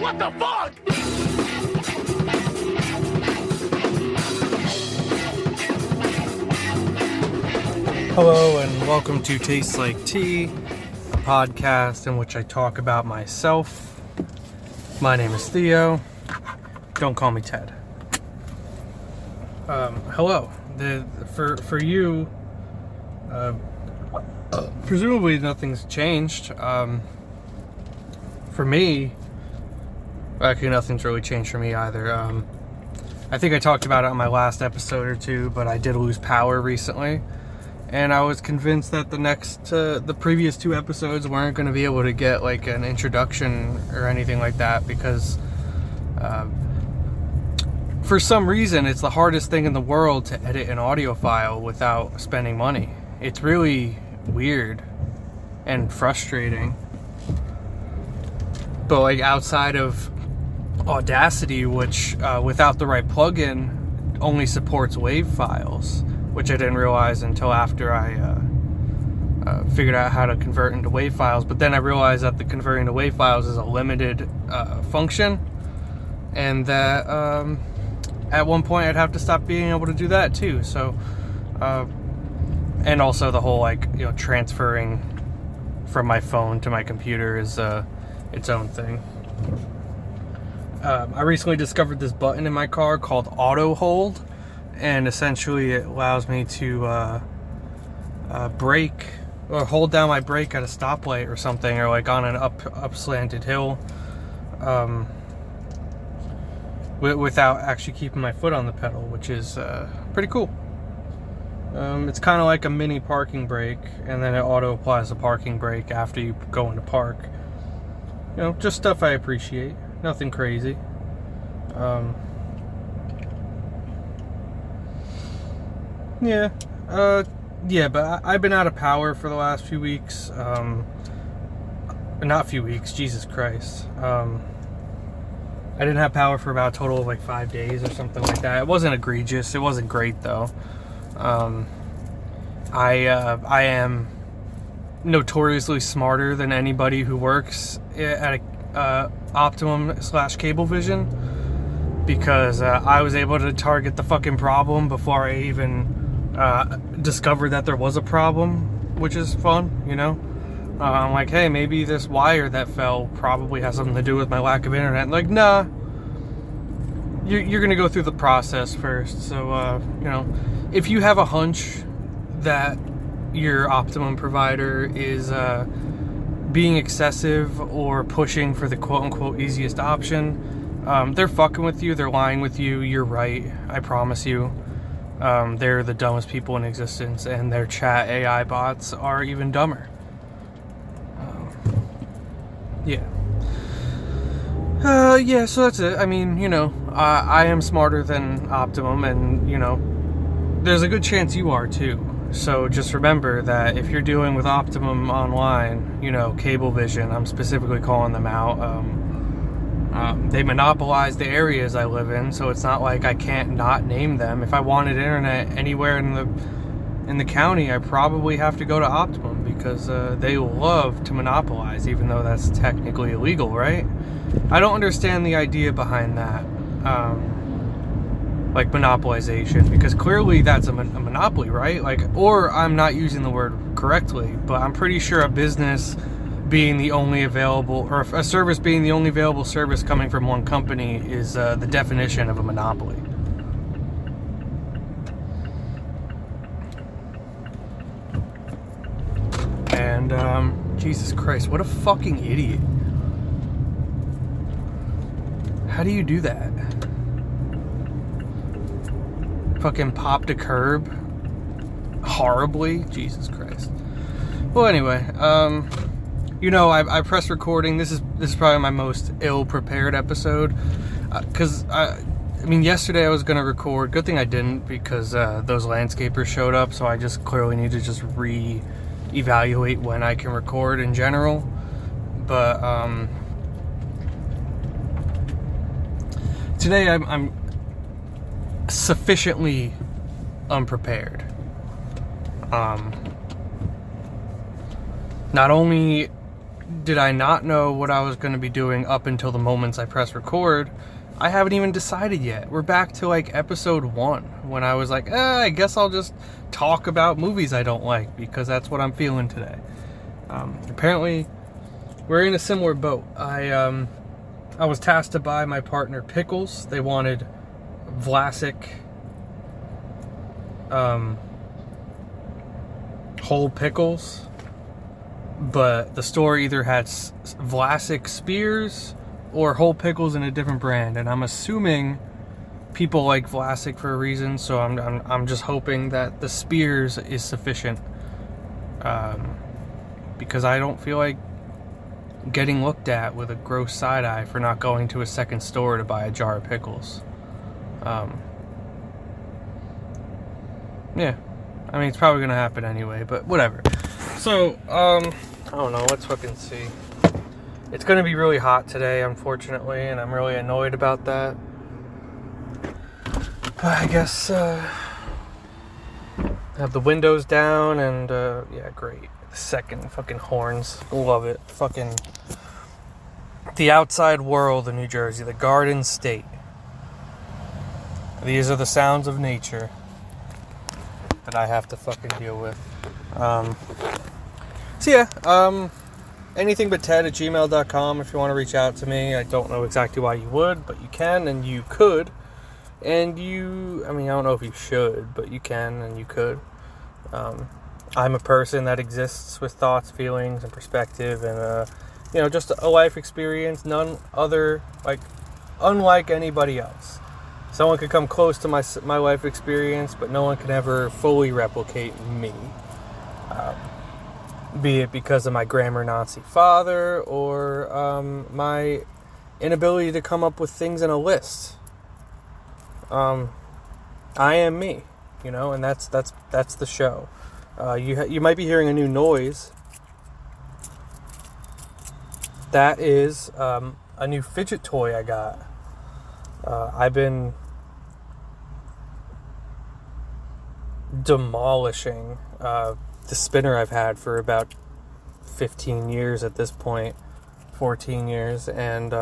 What the fuck? Hello and welcome to Tastes Like Tea, a podcast in which I talk about myself. My name is Theo. Don't call me Ted. Hello. For you, presumably nothing's changed. For me, actually nothing's really changed for me either. I think I talked about it on my last episode or two, but I did lose power recently. And I was convinced that the previous two episodes weren't going to be able to get like an introduction or anything like that because for some reason it's the hardest thing in the world to edit an audio file without spending money. It's really weird and frustrating. But like outside of Audacity, which without the right plugin only supports WAV files, which I didn't realize until after I figured out how to convert into WAV files. But then I realized that the converting to WAV files is a limited function, and that at one point I'd have to stop being able to do that too. So, and also the whole transferring from my phone to my computer is its own thing. I recently discovered this button in my car called Auto Hold. And essentially it allows me to brake or hold down my brake at a stoplight or something, or like on an up slanted hill, without actually keeping my foot on the pedal, which is pretty cool. It's kind of like a mini parking brake, and then it auto applies a parking brake after you go into park. Just stuff I appreciate. Nothing crazy. But I've been out of power for the last few weeks. Not few weeks, Jesus Christ. I didn't have power for about a total of like 5 days or something like that. It wasn't egregious. It wasn't great though. I am notoriously smarter than anybody who works at Optimum/Cablevision, because I was able to target the fucking problem before I even discovered that there was a problem, which is fun, I'm like, hey, maybe this wire that fell probably has something to do with my lack of internet. And like, nah, you're gonna go through the process first. So, if you have a hunch that your Optimum provider is being excessive or pushing for the quote-unquote easiest option, they're fucking with you, they're lying with you, you're right, I promise you. They're the dumbest people in existence, and their chat AI bots are even dumber. So that's it. I mean, I am smarter than Optimum, and, there's a good chance you are too. So just remember that if you're dealing with Optimum online, Cablevision, I'm specifically calling them out. They monopolize the areas I live in, so it's not like I can't not name them. If I wanted internet anywhere in the county, I probably have to go to Optimum, because they love to monopolize, even though that's technically illegal, right? I don't understand the idea behind that, like monopolization, because clearly that's a monopoly, right? Or I'm not using the word correctly, but I'm pretty sure a business being the only available, or a service being the only available service coming from one company is the definition of a monopoly. And Jesus Christ, what a fucking idiot. How do you do that? Fucking popped a curb horribly? Jesus Christ. Well, anyway, I pressed recording. This is probably my most ill-prepared episode, because yesterday I was gonna record. Good thing I didn't, because those landscapers showed up. So I just clearly need to just re-evaluate when I can record in general. But today I'm sufficiently unprepared. Not only did I not know what I was going to be doing up until the moments I press record? I haven't even decided yet. We're back to like episode 1 when I was like, I guess I'll just talk about movies I don't like because that's what I'm feeling today. Apparently, we're in a similar boat. I was tasked to buy my partner pickles. They wanted Vlasic whole pickles, but the store either had Vlasic Spears or whole pickles in a different brand, and I'm assuming people like Vlasic for a reason, so I'm just hoping that the Spears is sufficient, because I don't feel like getting looked at with a gross side eye for not going to a second store to buy a jar of pickles. Yeah, I mean, it's probably gonna happen anyway, but whatever. So, I don't know, let's fucking see. It's gonna be really hot today, unfortunately, and I'm really annoyed about that. But I guess, have the windows down, and, yeah, great. The second fucking horns. Love it. Fucking the outside world of New Jersey, the Garden State. These are the sounds of nature that I have to fucking deal with. So yeah, anything but ted@gmail.com if you want to reach out to me. I don't know exactly why you would, but you can and you could. And I don't know if you should, but you can and you could. I'm a person that exists with thoughts, feelings, and perspective, and, just a life experience, unlike anybody else. Someone could come close to my life experience, but no one can ever fully replicate me. Be it because of my grammar Nazi father or my inability to come up with things in a list. I am me, and that's the show. You might be hearing a new noise. That is a new fidget toy I got. I've been demolishing the spinner I've had for about 15 years at this point, 14 years, and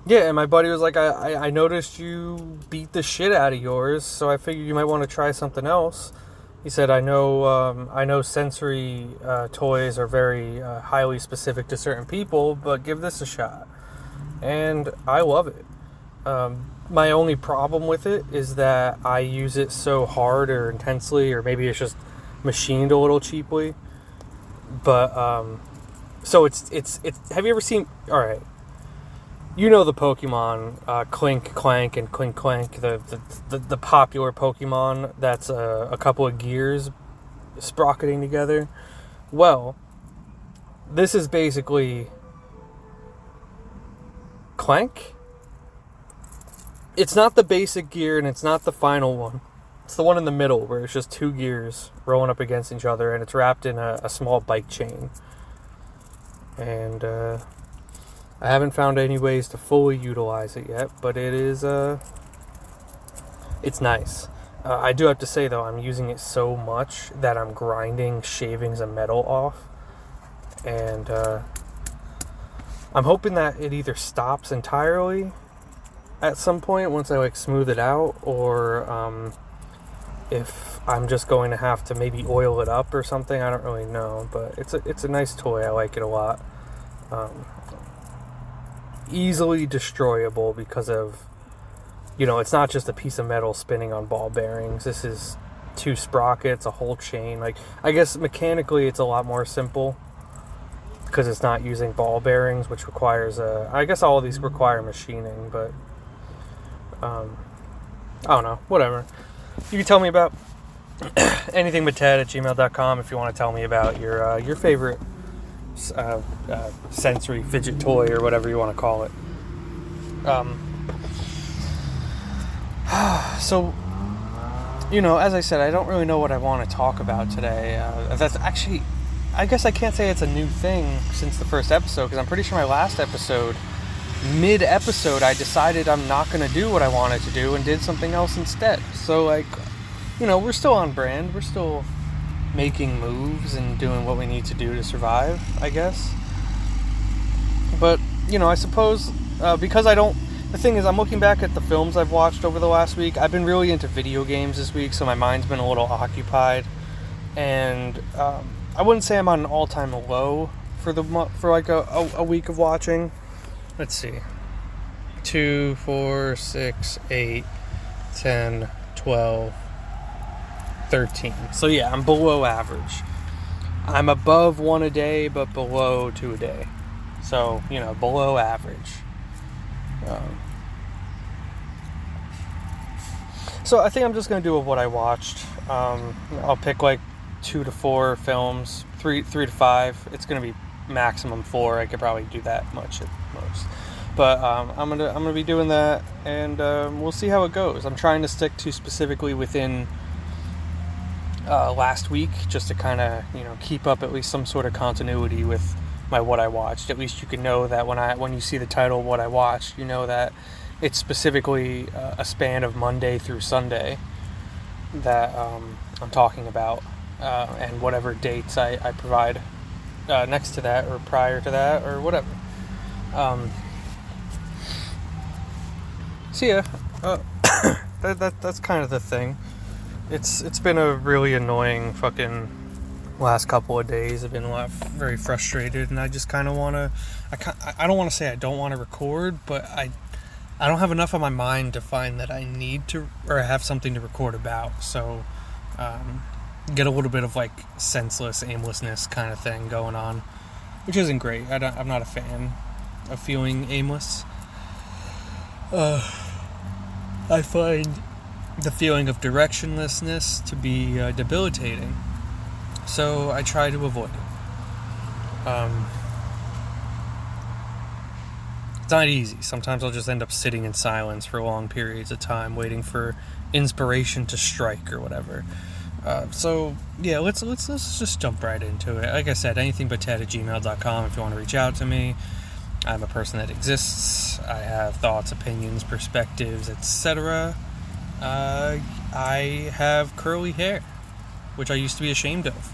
yeah, and my buddy was like, I noticed you beat the shit out of yours, so I figured you might want to try something else. He said, I know sensory toys are very highly specific to certain people, but give this a shot. And I love it. My only problem with it is that I use it so hard or intensely, or maybe it's just machined a little cheaply. But, so it's have you ever seen, alright, you know the Pokemon, Clink Clank and Clink Clank, the popular Pokemon that's a couple of gears sprocketing together? Well, this is basically Clank. It's not the basic gear and it's not the final one. It's the one in the middle where it's just two gears rolling up against each other and it's wrapped in a small bike chain. And, I haven't found any ways to fully utilize it yet, but it is, it's nice. I do have to say, though, I'm using it so much that I'm grinding shavings of metal off. And, I'm hoping that it either stops entirely at some point once I, smooth it out, or, if I'm just going to have to maybe oil it up or something. I don't really know, but it's a nice toy. I like it a lot. Easily destroyable because of, it's not just a piece of metal spinning on ball bearings. This is 2 sprockets, a whole chain. I guess mechanically it's a lot more simple because it's not using ball bearings, which requires I guess all of these require machining, but I don't know, whatever. You can tell me about anything but ted@gmail.com if you want to tell me about your favorite sensory fidget toy or whatever you want to call it. So, as I said, I don't really know what I want to talk about today. That's actually, I guess I can't say it's a new thing since the first episode, because I'm pretty sure my last episode mid-episode I decided I'm not going to do what I wanted to do and did something else instead. So, like, we're still on brand. We're still making moves and doing what we need to do to survive, I guess. But, I suppose, because the thing is, I'm looking back at the films I've watched over the last week. I've been really into video games this week, so my mind's been a little occupied. And I wouldn't say I'm on an all-time low for like a week of watching. Let's see. 2, 4, 6, 8, 10, 12, 13. So yeah, I'm below average. I'm above 1 a day, but below 2 a day. So, below average. So I think I'm just going to do what I watched. I'll pick like 2 to 4 films, 3 to 5. It's going to be maximum 4. I could probably do that much at most. But I'm gonna be doing that, and we'll see how it goes. I'm trying to stick to specifically within last week, just to kind of keep up at least some sort of continuity with my what I watched. At least you can know that when you see the title what I watched, you know that it's specifically a span of Monday through Sunday that I'm talking about, and whatever dates I provide next to that or prior to that or whatever. So yeah, that's kind of the thing. It's been a really annoying fucking last couple of days. I've been very frustrated, and I just kind of want to. I don't want to say I don't want to record, but I don't have enough on my mind to find that I need to or have something to record about. So get a little bit of like senseless aimlessness kind of thing going on, which isn't great. I'm not a fan of feeling aimless. I find the feeling of directionlessness to be debilitating, so I try to avoid it. It's not easy. Sometimes I'll just end up sitting in silence for long periods of time, waiting for inspiration to strike or whatever. So yeah, let's just jump right into it. Like I said, anythingbutted@gmail.com if you want to reach out to me. I'm a person that exists. I have thoughts, opinions, perspectives, etc. I have curly hair, which I used to be ashamed of,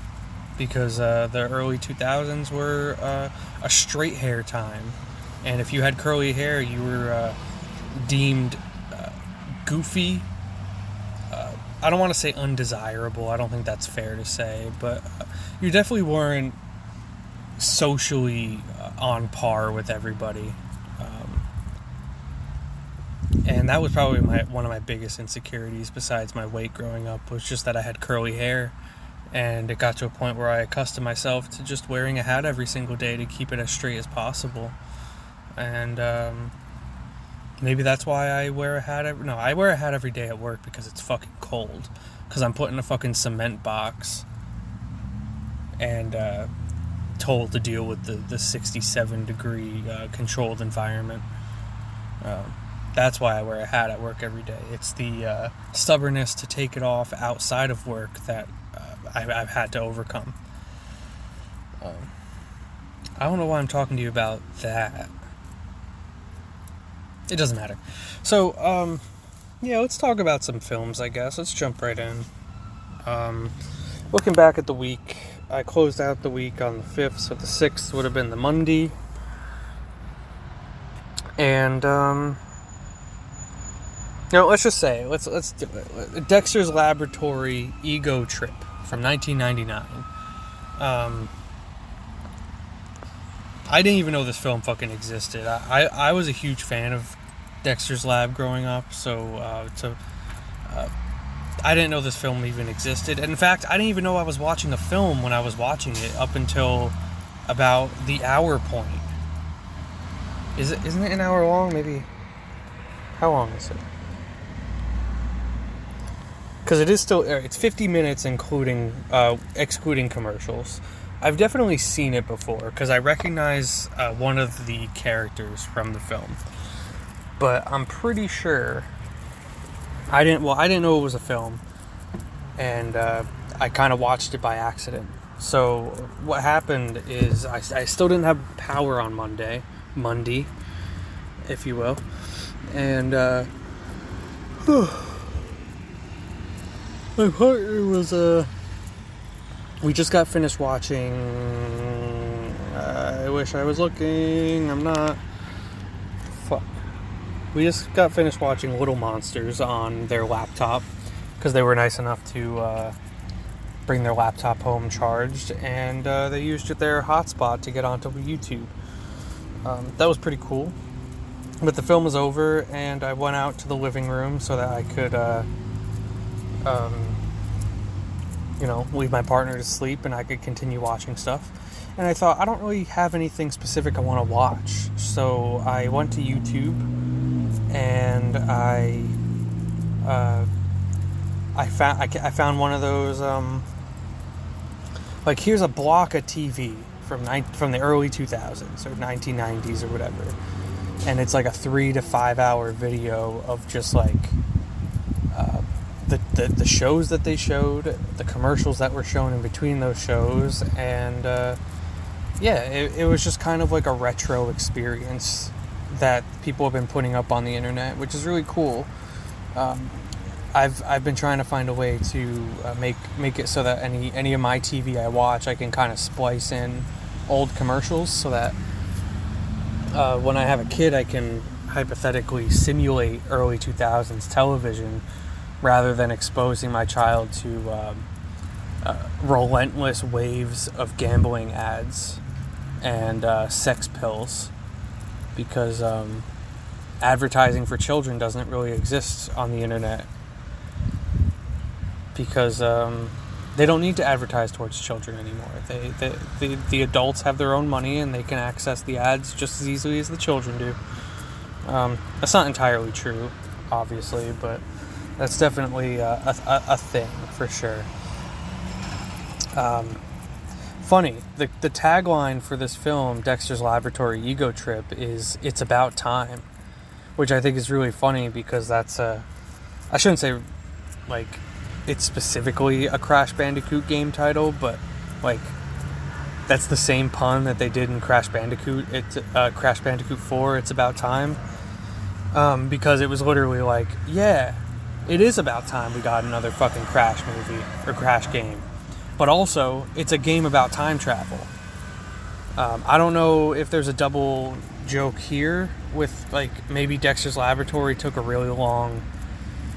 because the early 2000s were a straight hair time, and if you had curly hair, you were deemed goofy. I don't want to say undesirable. I don't think that's fair to say, but you definitely weren't socially on par with everybody, and that was probably one of my biggest insecurities, besides my weight growing up, was just that I had curly hair, and it got to a point where I accustomed myself to just wearing a hat every single day to keep it as straight as possible. And maybe that's why I wear a hat I wear a hat every day at work, because it's fucking cold, because I'm put in a fucking cement box and told to deal with the 67 degree controlled environment. That's why I wear a hat at work every day. It's the stubbornness to take it off outside of work that I've had to overcome. I don't know why I'm talking to you about that. It doesn't matter. So, yeah, let's talk about some films, I guess. Let's jump right in. Looking back at the week, I closed out the week on the 5th, so the 6th would have been the Monday. And, let's just say, let's do it. Dexter's Laboratory Ego Trip from 1999. I didn't even know this film fucking existed. I was a huge fan of Dexter's Lab growing up, so I didn't know this film even existed. And in fact, I didn't even know I was watching a film when I was watching it up until about the hour point. Isn't it an hour long? Maybe. How long is it? Because it is still, it's 50 minutes excluding commercials. I've definitely seen it before, because I recognize one of the characters from the film. But I'm pretty sure I didn't know it was a film, and I kind of watched it by accident. So what happened is I still didn't have power on Monday, if you will. And my partner was we just got finished watching, I wish I was looking, I'm not, fuck. We just got finished watching Little Monsters on their laptop, because they were nice enough to bring their laptop home charged, and they used their hotspot to get onto YouTube. That was pretty cool. But the film was over, and I went out to the living room so that I could, leave my partner to sleep and I could continue watching stuff. And I thought, I don't really have anything specific I want to watch. So I went to YouTube, and I found one of those, here's a block of TV from the early 2000s or 1990s or whatever. And it's like a 3 to 5 hour video of just like the shows that they showed, the commercials that were shown in between those shows, and it was just kind of like a retro experience that people have been putting up on the internet, which is really cool. I've been trying to find a way to make it so that any of my TV I watch, I can kind of splice in old commercials so that when I have a kid, I can hypothetically simulate early 2000s television rather than exposing my child to relentless waves of gambling ads and sex pills, because advertising for children doesn't really exist on the internet, because they don't need to advertise towards children anymore. The adults have their own money, and they can access the ads just as easily as the children do. That's not entirely true, obviously, but that's definitely a thing for sure. Funny, the tagline for this film, Dexter's Laboratory Ego Trip, is "It's About Time," which I think is really funny, because that's I shouldn't say like it's specifically a Crash Bandicoot game title, but like that's the same pun that they did in Crash Bandicoot. It's Crash Bandicoot 4. It's about time, because it was literally like, yeah, it is about time we got another fucking Crash movie or Crash game, but also it's a game about time travel. I don't know if there's a double joke here with like maybe Dexter's Laboratory took a really long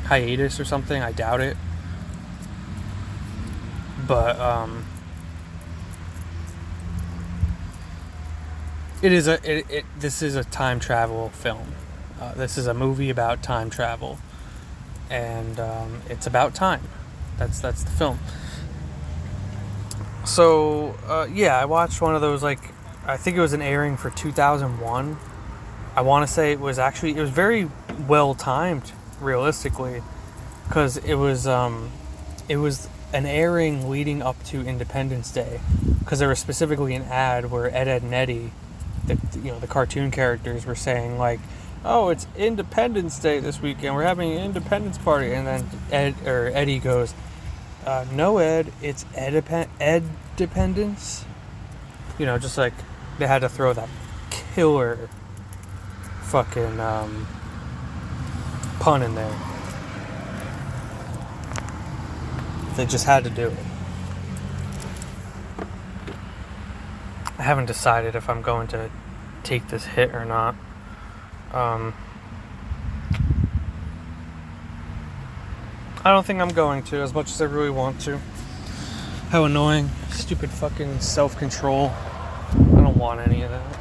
hiatus or something. I doubt it. But this is a time travel film. This is a movie about time travel, and it's about time. That's the film. So I watched one of those, like, I think it was an airing for 2001. I want to say it was very well timed, realistically, because it was an airing leading up to Independence Day, because there was specifically an ad where Ed, Edd and Eddy, the cartoon characters, were saying like, "Oh, it's Independence Day this weekend. We're having an Independence party," and then Eddie goes, "No, Ed, it's Ed Dependence." Just like they had to throw that killer fucking pun in there. They just had to do it. I haven't decided if I'm going to take this hit or not. I don't think I'm going to, as much as I really want to. How annoying. Stupid fucking self-control. I don't want any of that.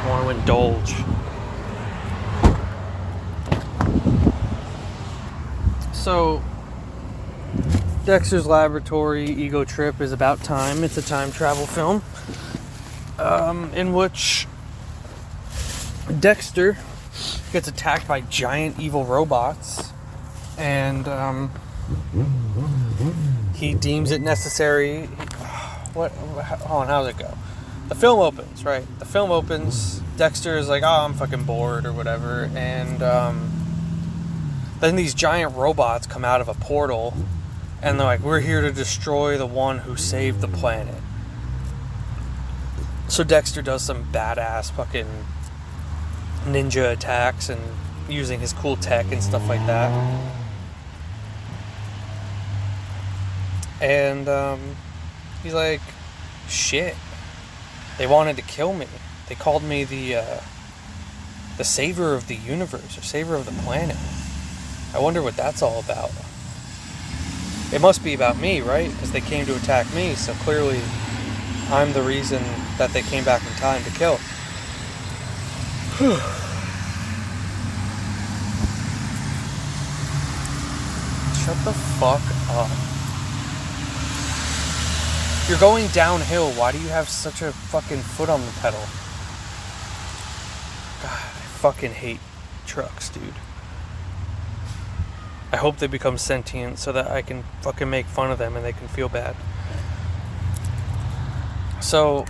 I want to indulge. So, Dexter's Laboratory Ego Trip is about time. It's a time travel film in which Dexter gets attacked by giant evil robots, and he deems it necessary. Hold on, how does it go? The film opens, right? The film opens. Dexter is like, "Oh, I'm fucking bored," or whatever, and then these giant robots come out of a portal, and they're like, "We're here to destroy the one who saved the planet." So Dexter does some badass fucking ninja attacks and using his cool tech and stuff like that. And he's like, shit, they wanted to kill me. They called me the savior of the universe, or savior of the planet. I wonder what that's all about. It must be about me, right? Because they came to attack me, so clearly I'm the reason that they came back in time to kill. Shut the fuck up. You're going downhill. Why do you have such a fucking foot on the pedal? God, I fucking hate trucks, dude. I hope they become sentient so that I can fucking make fun of them and they can feel bad. So,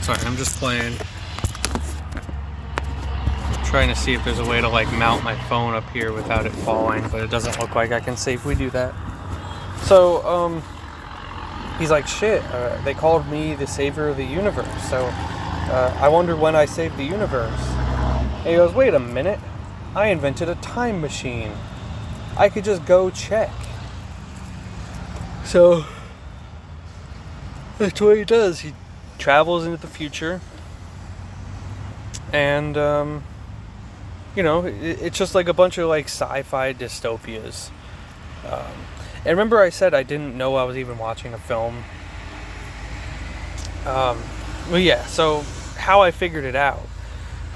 sorry, I'm just playing. Trying to see if there's a way to like mount my phone up here without it falling, but it doesn't look like I can safely do that. So, he's like, shit, they called me the savior of the universe, so I wonder when I saved the universe. And he goes, wait a minute, I invented a time machine. I could just go check. So, that's what he does. He travels into the future, and, you know, it's just like a bunch of like sci-fi dystopias. And remember I said I didn't know I was even watching a film. Well, yeah, so how I figured it out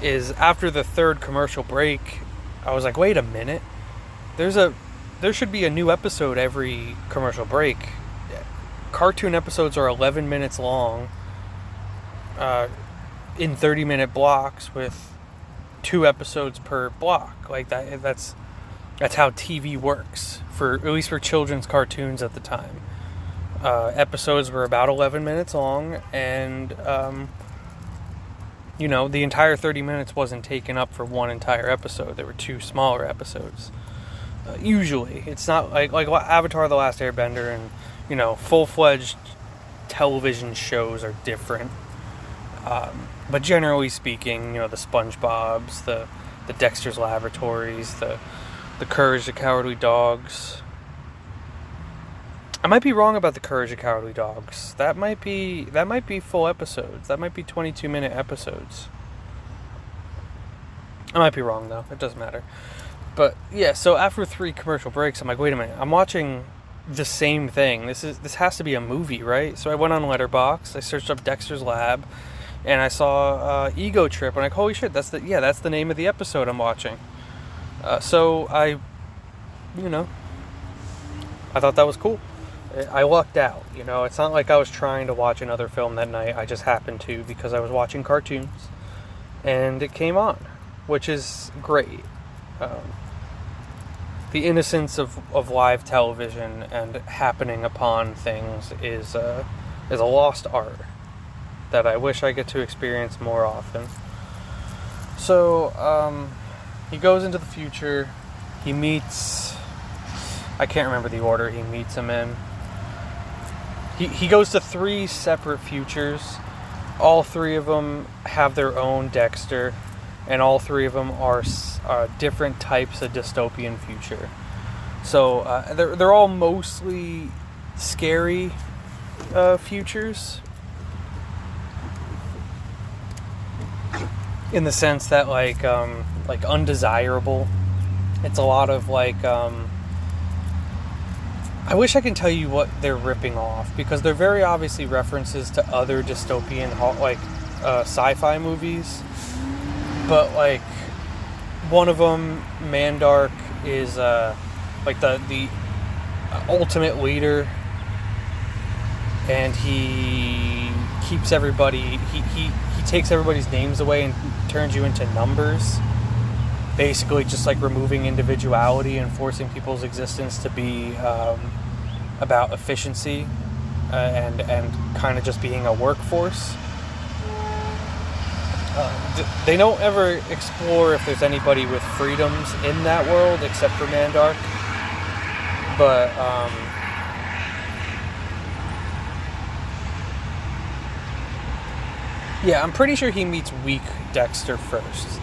is after the third commercial break, I was like, wait a minute. There should be a new episode every commercial break. Cartoon episodes are 11 minutes long, in 30-minute blocks with 2 episodes per block. Like that's how TV works, for at least for children's cartoons at the time. Episodes were about 11 minutes long, and you know, the entire 30 minutes wasn't taken up for one entire episode. There were 2 smaller episodes. Usually, it's not like Avatar: The Last Airbender, and you know, full-fledged television shows are different. But generally speaking, you know, the SpongeBob's, the Dexter's Laboratories, the Courage the Cowardly Dogs. I might be wrong about the Courage the Cowardly Dogs. That might be full episodes. That might be 22-minute episodes. I might be wrong though. It doesn't matter. But yeah, so after 3 commercial breaks, I'm like, wait a minute. I'm watching the same thing. This has to be a movie, right? So I went on Letterboxd. I searched up Dexter's Lab. And I saw Ego Trip, and I'm like, holy shit, that's the name of the episode I'm watching. So I thought that was cool. I lucked out, you know. It's not like I was trying to watch another film that night. I just happened to, because I was watching cartoons, and it came on, which is great. The innocence of live television and happening upon things is a lost art that I wish I get to experience more often. So, he goes into the future. He meets... I can't remember the order he meets him in. He goes to 3 separate futures. All 3 of them have their own Dexter. And all 3 of them are different types of dystopian future. So, they're all mostly scary futures. In the sense that, like undesirable. It's a lot of, like, I wish I can tell you what they're ripping off, because they're very obviously references to other dystopian, like, sci-fi movies. But, like, one of them, Mandark, is, like, the ultimate leader, and he keeps everybody, he takes everybody's names away and turns you into numbers, basically just like removing individuality and forcing people's existence to be about efficiency and kind of just being a workforce. They don't ever explore if there's anybody with freedoms in that world except for Mandark. But yeah, I'm pretty sure he meets weak Dexter first.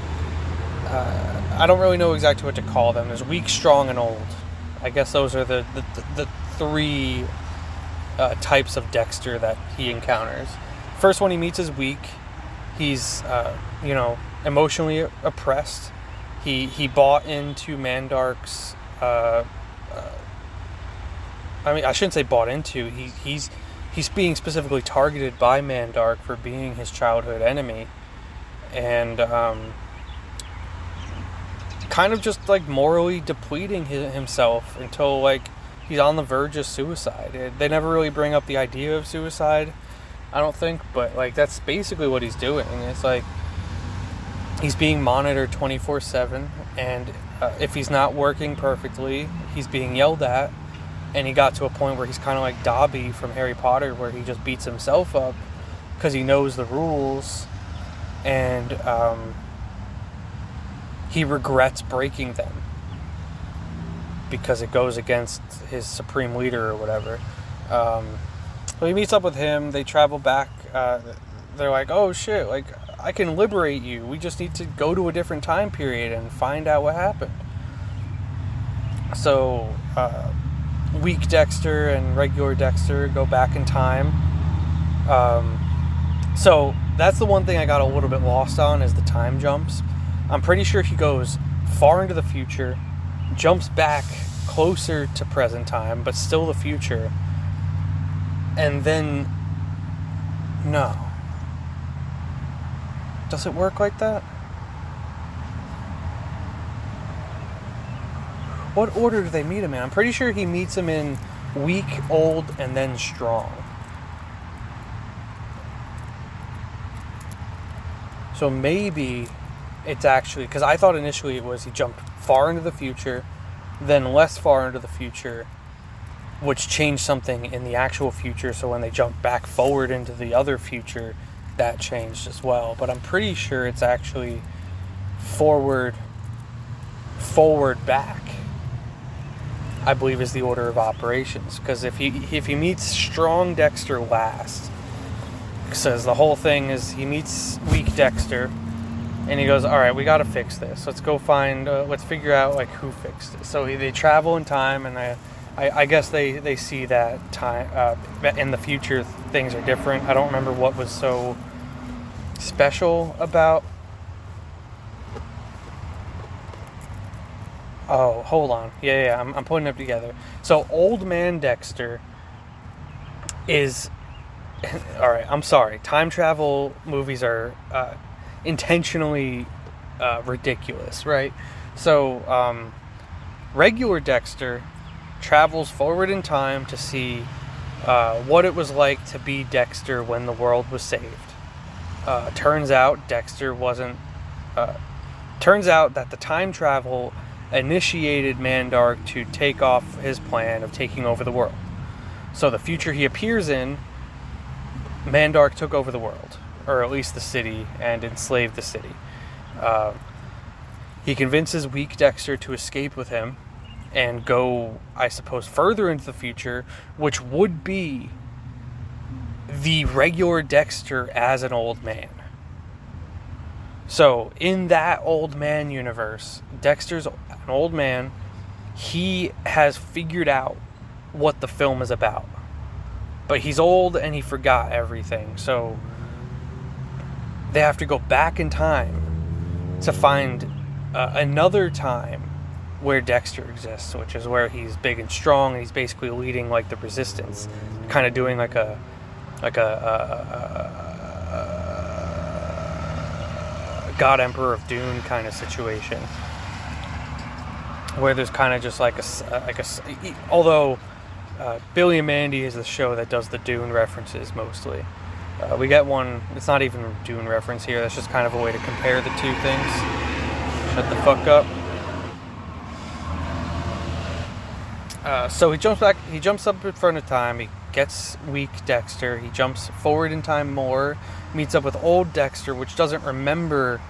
I don't really know exactly what to call them. There's weak, strong, and old. I guess those are the three types of Dexter that he encounters. First one he meets is weak. He's emotionally oppressed. He bought into Mandark's. I shouldn't say bought into. He's being specifically targeted by Mandark for being his childhood enemy, and kind of just like morally depleting himself until like he's on the verge of suicide. They never really bring up the idea of suicide, I don't think, but like that's basically what he's doing. It's like he's being monitored 24/7, and if he's not working perfectly, he's being yelled at. And he got to a point where he's kind of like Dobby from Harry Potter, where he just beats himself up because he knows the rules, and he regrets breaking them because it goes against his supreme leader or whatever. So he meets up with him. They travel back. They're like, oh shit, like I can liberate you. We just need to go to a different time period and find out what happened. So weak Dexter and regular Dexter go back in time. So that's the one thing I got a little bit lost on, is the time jumps. I'm pretty sure he goes far into the future, jumps back closer to present time, but still the future. And then, no. Does it work like that? What order do they meet him in? I'm pretty sure he meets him in weak, old, and then strong. So maybe it's actually, because I thought initially it was he jumped far into the future, then less far into the future, which changed something in the actual future. So when they jumped back forward into the other future, that changed as well. But I'm pretty sure it's actually forward, back, I believe, is the order of operations. Because if he meets strong Dexter last, says the whole thing is he meets weak Dexter, and he goes, all right, we got to fix this. Let's go find, let's figure out like who fixed it. So they travel in time, and I guess they see that time in the future things are different. I don't remember what was so special about. Oh, hold on. Yeah, I'm putting it together. So Old Man Dexter is... All right, I'm sorry. Time travel movies are intentionally ridiculous, right? So regular Dexter travels forward in time to see what it was like to be Dexter when the world was saved. Turns out Dexter wasn't... turns out that the time travel initiated Mandark to take off his plan of taking over the world. So the future he appears in, Mandark took over the world, or at least the city, and enslaved the city. He convinces weak Dexter to escape with him and go, I suppose, further into the future, which would be the regular Dexter as an old man. So, in that old man universe, Dexter's an old man. He has figured out what the film is about. But he's old and he forgot everything. So, they have to go back in time to find another time where Dexter exists, which is where he's big and strong, and he's basically leading like the resistance, kind of doing like a God Emperor of Dune kind of situation, where there's kind of just although Billy and Mandy is the show that does the Dune references mostly. We get one, it's not even a Dune reference here, that's just kind of a way to compare the two things. Shut the fuck up. So he jumps up in front of time, he gets weak Dexter, he jumps forward in time more, meets up with old Dexter, which doesn't remember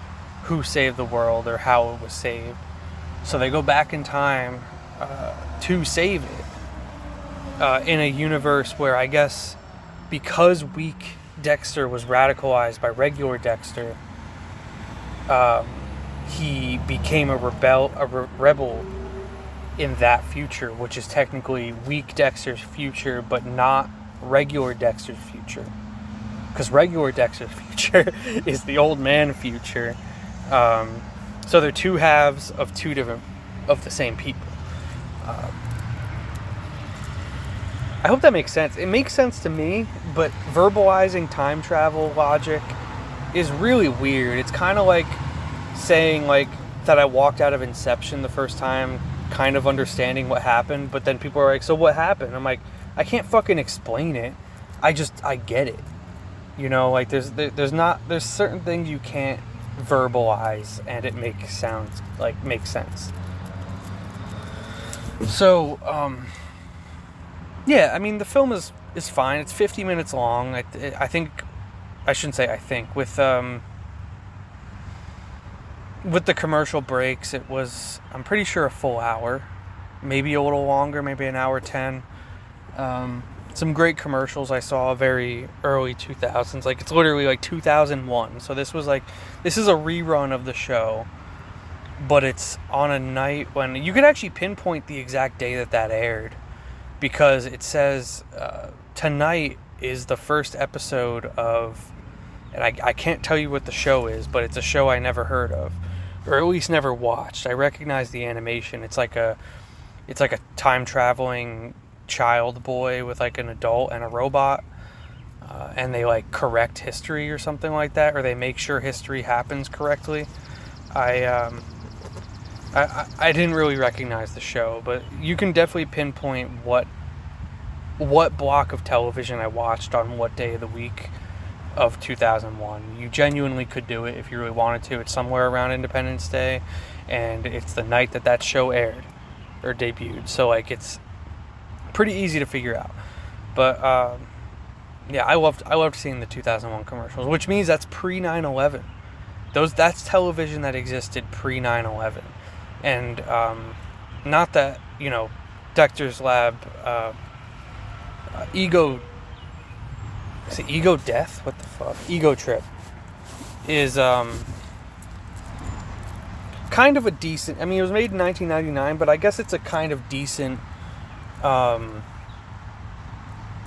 who saved the world or how it was saved. So they go back in time to save it. in a universe where I guess because weak Dexter was radicalized by regular Dexter, he became a rebel in that future, which is technically weak Dexter's future, but not regular Dexter's future. Because regular Dexter's future is the old man future. So they're two halves of the same people. I hope that makes sense. It makes sense to me, but verbalizing time travel logic is really weird. It's kind of like saying like that I walked out of Inception the first time, kind of understanding what happened, but then people are like, so what happened? I'm like, I can't fucking explain it. I get it. You know, like there's certain things you can't verbalize and it makes sense. So, yeah, I mean, the film is fine. It's 50 minutes long. I think, I shouldn't say I think, with the commercial breaks, it was, I'm pretty sure, a full hour. Maybe a little longer, maybe an hour 10. Some great commercials I saw very early 2000s. Like, it's literally like 2001. So this is a rerun of the show, but it's on a night when you could actually pinpoint the exact day that aired, because it says tonight is the first episode of, and I can't tell you what the show is, but it's a show I never heard of, or at least never watched. I recognize the animation. It's like a time traveling child boy with like an adult and a robot, and they like correct history or something like that, or they make sure history happens correctly. I didn't really recognize the show, but you can definitely pinpoint what block of television I watched on what day of the week of 2001. You genuinely could do it if you really wanted to. It's somewhere around Independence Day, and it's the night that show aired or debuted. So like it's pretty easy to figure out. But yeah, I loved seeing the 2001 commercials, which means that's pre 9/11. That's television that existed pre 9/11. And not that, you know, Dexter's Lab, Ego Death? What the fuck? Ego Trip is kind of a decent, I mean, it was made in 1999, but I guess it's a kind of decent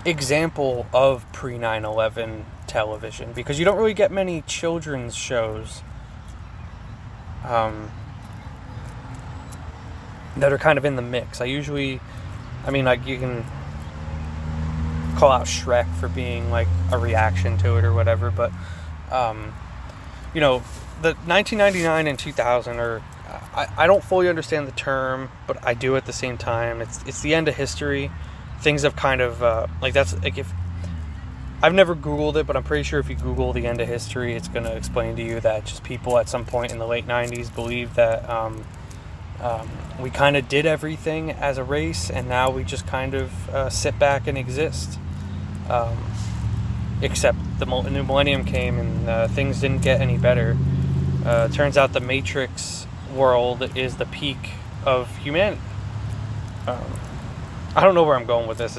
example of pre 9/11 television, because you don't really get many children's shows that are kind of in the mix. Like you can call out Shrek for being like a reaction to it or whatever, but you know, the 1999 and 2000 are, I don't fully understand the term, but I do at the same time. It's the end of history. Things have kind of like, that's like, if I've never Googled it, but I'm pretty sure if you Google the end of history, it's going to explain to you that just people at some point in the late 90s believed that we kind of did everything as a race, and now we just kind of sit back and exist. Except the new millennium came and things didn't get any better. Turns out the Matrix world is the peak of humanity. I don't know where I'm going with this.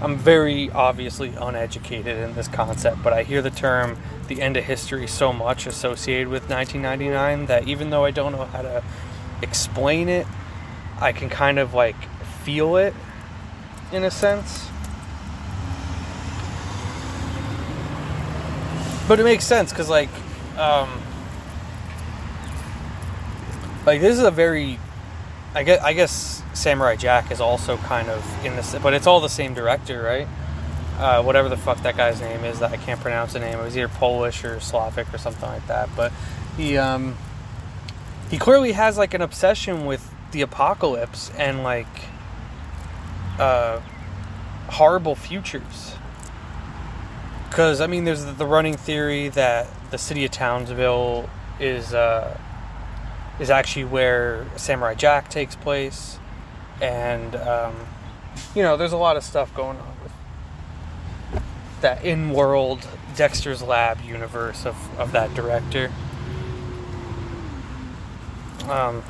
I'm very obviously uneducated in this concept, but I hear the term the end of history so much associated with 1999 that even though I don't know how to explain it, I can kind of like feel it in a sense. But it makes sense because like this is a very, I guess Samurai Jack is also kind of in this, but it's all the same director, right? Whatever the fuck that guy's name is that I can't pronounce the name. It was either Polish or Slavic or something like that. But he clearly has like an obsession with the apocalypse and like horrible futures. Because I mean, there's the running theory that the city of Townsville is actually where Samurai Jack takes place, and you know, there's a lot of stuff going on with that in-world Dexter's Lab universe of that director. But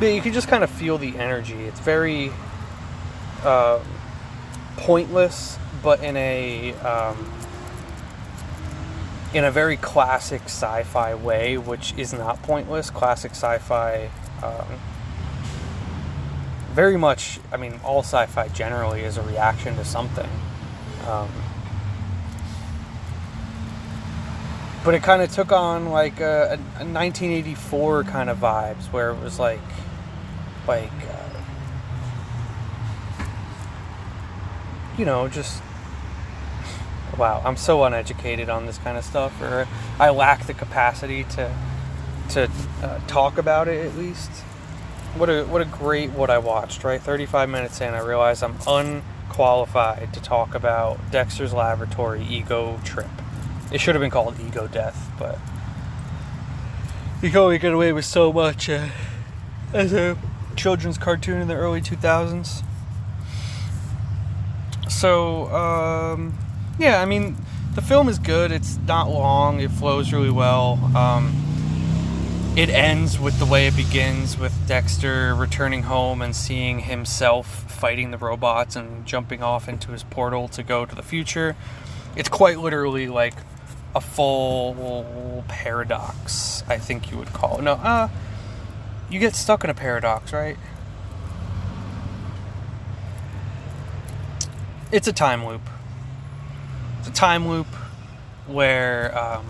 you can just kind of feel the energy. It's very pointless, but in a very classic sci-fi way, which is not pointless. Classic sci-fi, very much, I mean, all sci-fi generally is a reaction to something. But it kind of took on like a 1984 kind of vibes, where it was like just, wow, I'm so uneducated on this kind of stuff, or I lack the capacity to talk about it, at least. What a great what I watched, right? 35 minutes in, I realized I'm unqualified to talk about Dexter's Laboratory Ego Trip. It should have been called Ego Death, but you can only get away with so much as a children's cartoon in the early 2000s. So, yeah, I mean, the film is good. It's not long. It flows really well. It ends with the way it begins, with Dexter returning home and seeing himself fighting the robots and jumping off into his portal to go to the future. It's quite literally like a full paradox, I think you would call it. No, you get stuck in a paradox, right? It's a time loop. It's a time loop where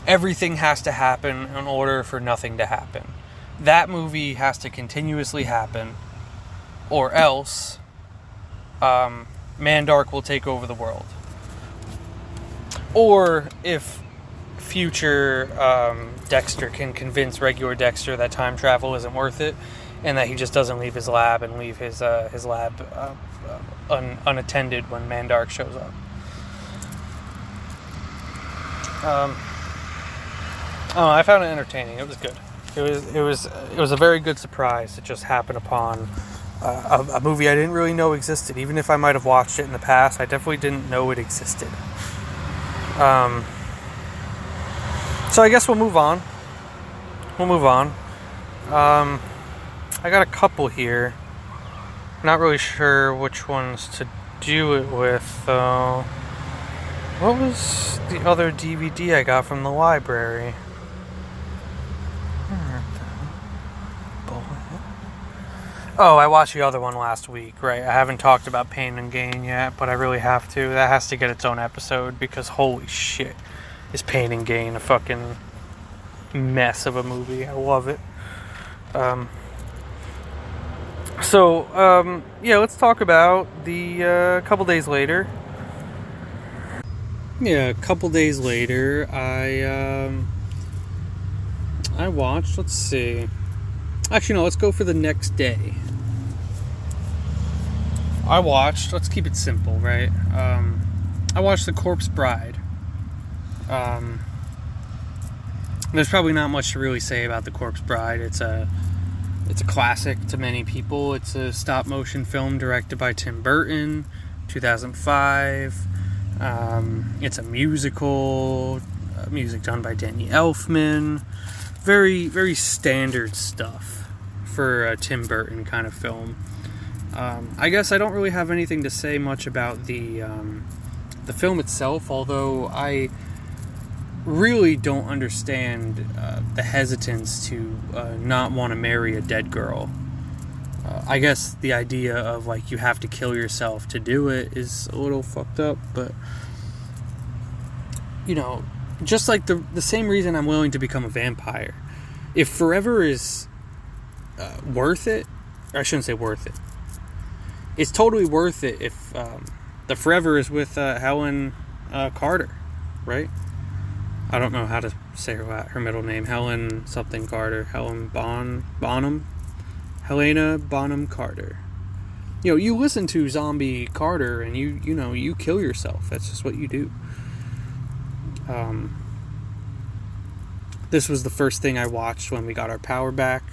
everything has to happen in order for nothing to happen. That movie has to continuously happen, or else Mandark will take over the world. Or if future Dexter can convince regular Dexter that time travel isn't worth it, and that he just doesn't leave his lab and leave his lab unattended when Mandark shows up. I found it entertaining. It was good. It was a very good surprise to just happen upon a movie I didn't really know existed. Even if I might have watched it in the past, I definitely didn't know it existed. So I guess we'll move on. I got a couple here. Not really sure which ones to do it with, though. What was the other DVD I got from the library? Oh, I watched the other one last week, right? I haven't talked about Pain and Gain yet, but I really have to. That has to get its own episode, because holy shit, is Pain and Gain a fucking mess of a movie. I love it. Yeah, let's talk about the couple days later. Yeah, a couple days later, I watched, let's see. Actually, no, let's go for the next day. Let's keep it simple, right? I watched The Corpse Bride. There's probably not much to really say about The Corpse Bride. It's a classic to many people. It's a stop-motion film directed by Tim Burton, 2005. It's a musical, music done by Danny Elfman. Very, very standard stuff for a Tim Burton kind of film. I guess I don't really have anything to say much about the film itself, although I really don't understand the hesitance to not want to marry a dead girl. I guess the idea of like you have to kill yourself to do it is a little fucked up, but you know, just like the same reason I'm willing to become a vampire. If forever is worth it, or I shouldn't say worth it, it's totally worth it if the forever is with Helen Carter, right? I don't know how to say her middle name. Helen something Carter. Helena Bonham Carter. You know, you listen to Zombie Carter and you kill yourself. That's just what you do. This was the first thing I watched when we got our power back.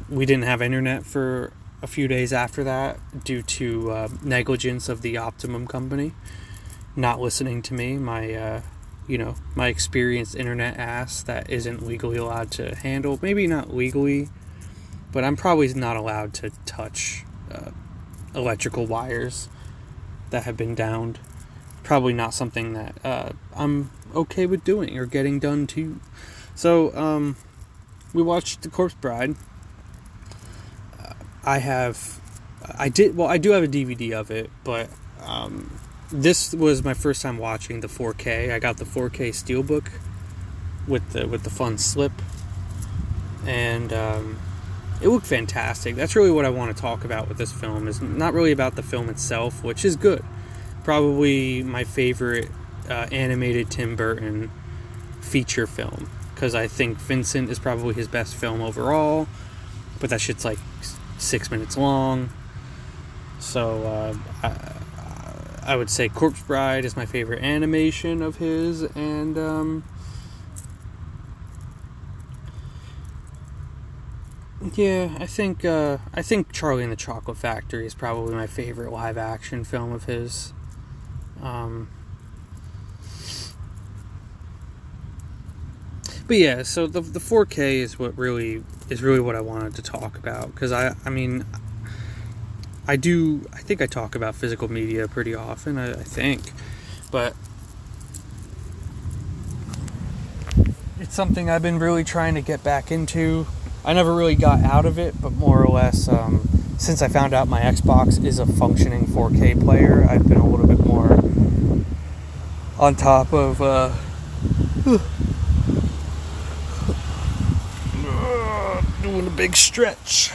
We didn't have internet for a few days after that due to negligence of the Optimum company not listening to me, my experienced internet ass that isn't legally allowed to handle, maybe not legally, but I'm probably not allowed to touch electrical wires that have been downed. Probably not something that I'm okay with doing or getting done too. So we watched The Corpse Bride. I do have a DVD of it, but this was my first time watching the 4K. I got the 4K Steelbook with the fun slip, and it looked fantastic. That's really what I want to talk about with this film. Is not really about the film itself, which is good. Probably my favorite animated Tim Burton feature film, because I think Vincent is probably his best film overall, but that shit's like 6 minutes long. So I would say Corpse Bride is my favorite animation of his, and yeah, I think Charlie and the Chocolate Factory is probably my favorite live action film of his. But yeah, so the 4K is really what I wanted to talk about, because I think I talk about physical media pretty often, I think, but it's something I've been really trying to get back into. I never really got out of it, but more or less, since I found out my Xbox is a functioning 4K player, I've been a little bit more on top of doing a big stretch.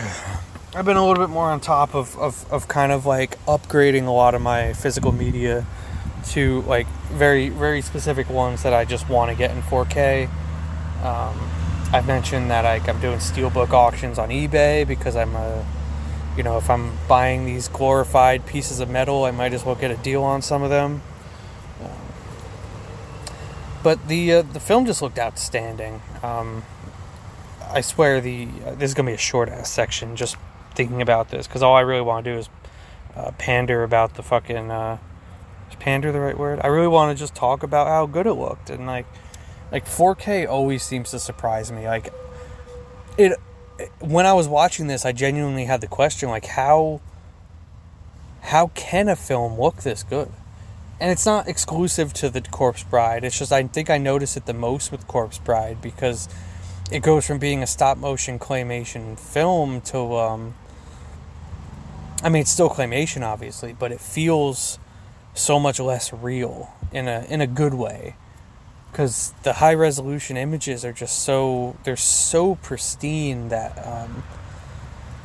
I've been a little bit more on top of kind of like upgrading a lot of my physical media to like very, very specific ones that I just want to get in 4K. I've mentioned that I'm doing steelbook auctions on eBay, because if I'm buying these glorified pieces of metal, I might as well get a deal on some of them. But the film just looked outstanding. I swear this is gonna be a short ass section just thinking about this, because all I really want to do is pander about the fucking. Is pander the right word? I really want to just talk about how good it looked, and like 4K always seems to surprise me. Like when I was watching this, I genuinely had the question, like, how can a film look this good? And it's not exclusive to The Corpse Bride. It's just I think I notice it the most with Corpse Bride, because it goes from being a stop motion claymation film to it's still claymation obviously, but it feels so much less real in a good way. Because the high resolution images are just so pristine that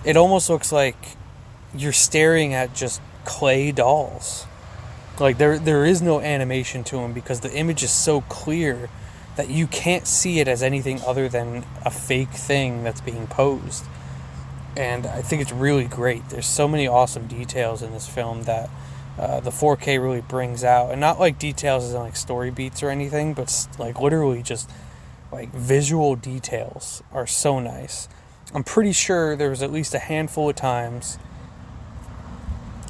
it almost looks like you're staring at just clay dolls. Like there is no animation to them, because the image is so clear that you can't see it as anything other than a fake thing that's being posed. And I think it's really great. There's so many awesome details in this film that the 4K really brings out, and not like details as in like story beats or anything, but like literally just like visual details are so nice. I'm pretty sure there was at least a handful of times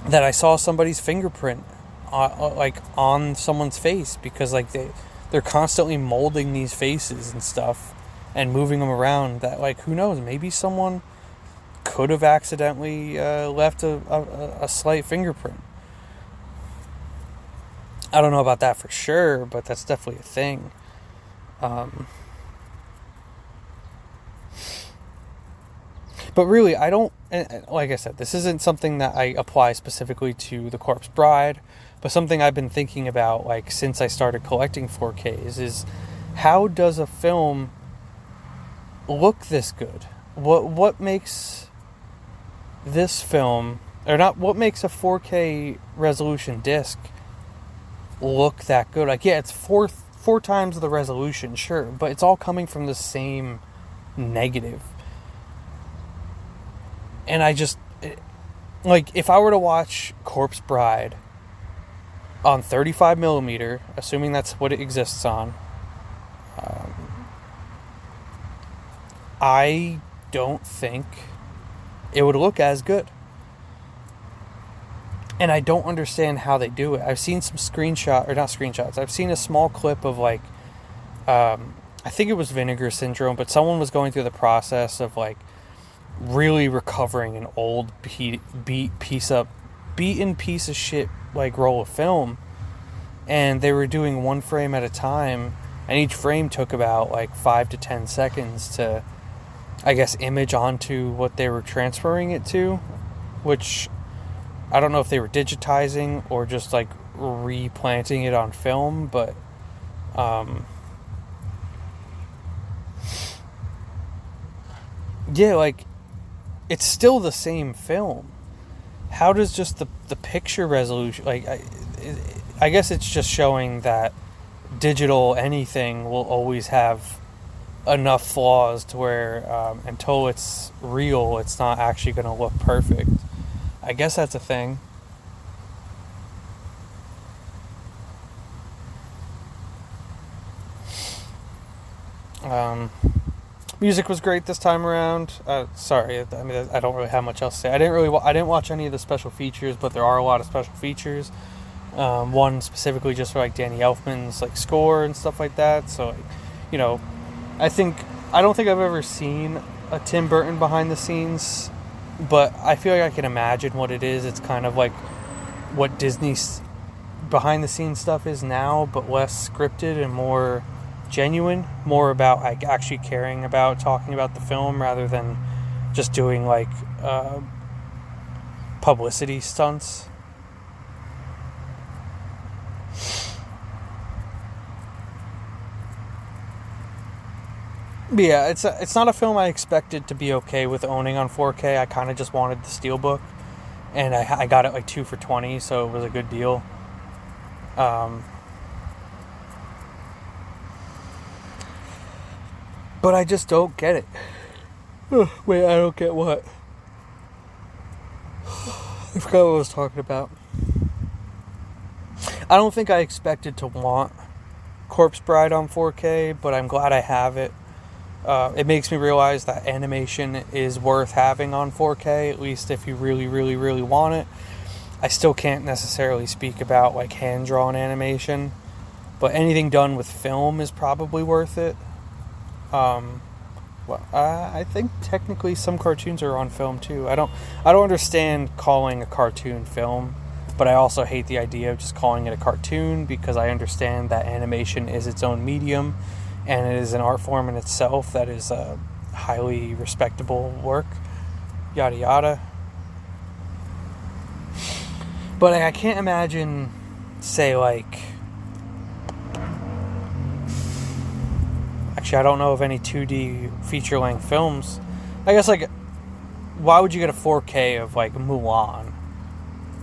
that I saw somebody's fingerprint on someone's face, because like they're constantly molding these faces and stuff and moving them around, that like, who knows, maybe someone could have accidentally left a slight fingerprint. I don't know about that for sure, but that's definitely a thing. But really, I don't, like I said, this isn't something that I apply specifically to The Corpse Bride, but something I've been thinking about like since I started collecting 4Ks is, how does a film look this good? What makes this film, or not, what makes a 4K resolution disc look that good? Like, yeah, it's four times the resolution, sure, but it's all coming from the same negative. And like, if I were to watch Corpse Bride on 35 millimeter, assuming that's what it exists on, I don't think it would look as good. And I don't understand how they do it. I've seen some I've seen a small clip of like, I think it was Vinegar Syndrome, but someone was going through the process of like really recovering an old beaten piece of shit like roll of film, and they were doing one frame at a time, and each frame took about like 5 to 10 seconds to, I guess, image onto what they were transferring it to, which I don't know if they were digitizing or just like replanting it on film, but yeah, like, it's still the same film. How does just the picture resolution, like, I guess it's just showing that digital anything will always have enough flaws to where until it's real, it's not actually going to look perfect. I guess that's a thing. Music was great this time around. Sorry, I mean, I don't really have much else to say. I didn't watch any of the special features, but there are a lot of special features. One specifically just for like Danny Elfman's like score and stuff like that. So, like, you know, I don't think I've ever seen a Tim Burton behind the scenes, but I feel like I can imagine what it is. It's kind of like what Disney's behind the scenes stuff is now, but less scripted and more genuine, more about like actually caring about talking about the film rather than just doing like publicity stunts. But yeah, it's not a film I expected to be okay with owning on 4K. I kind of just wanted the Steelbook, and I got it like 2 for $20, so it was a good deal. But I just don't get it. Wait, I don't get what? I forgot what I was talking about. I don't think I expected to want Corpse Bride on 4K, but I'm glad I have it. It makes me realize that animation is worth having on 4K, at least if you really, really, really want it. I still can't necessarily speak about like hand-drawn animation, but anything done with film is probably worth it. I think technically some cartoons are on film too. I don't understand calling a cartoon film, but I also hate the idea of just calling it a cartoon because I understand that animation is its own medium, and it is an art form in itself that is a highly respectable work. Yada yada. But I can't imagine, say like. Actually, I don't know of any 2D feature-length films. I guess, like, why would you get a 4K of, like, Mulan?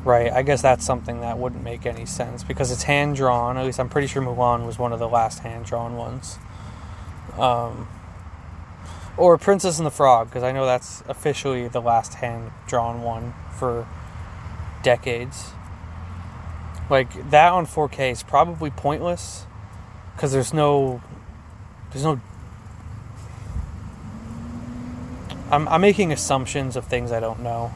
Right? I guess that's something that wouldn't make any sense because it's hand-drawn. At least I'm pretty sure Mulan was one of the last hand-drawn ones. Or Princess and the Frog, because I know that's officially the last hand-drawn one for decades. Like, that on 4K is probably pointless because there's no... I'm making assumptions of things I don't know.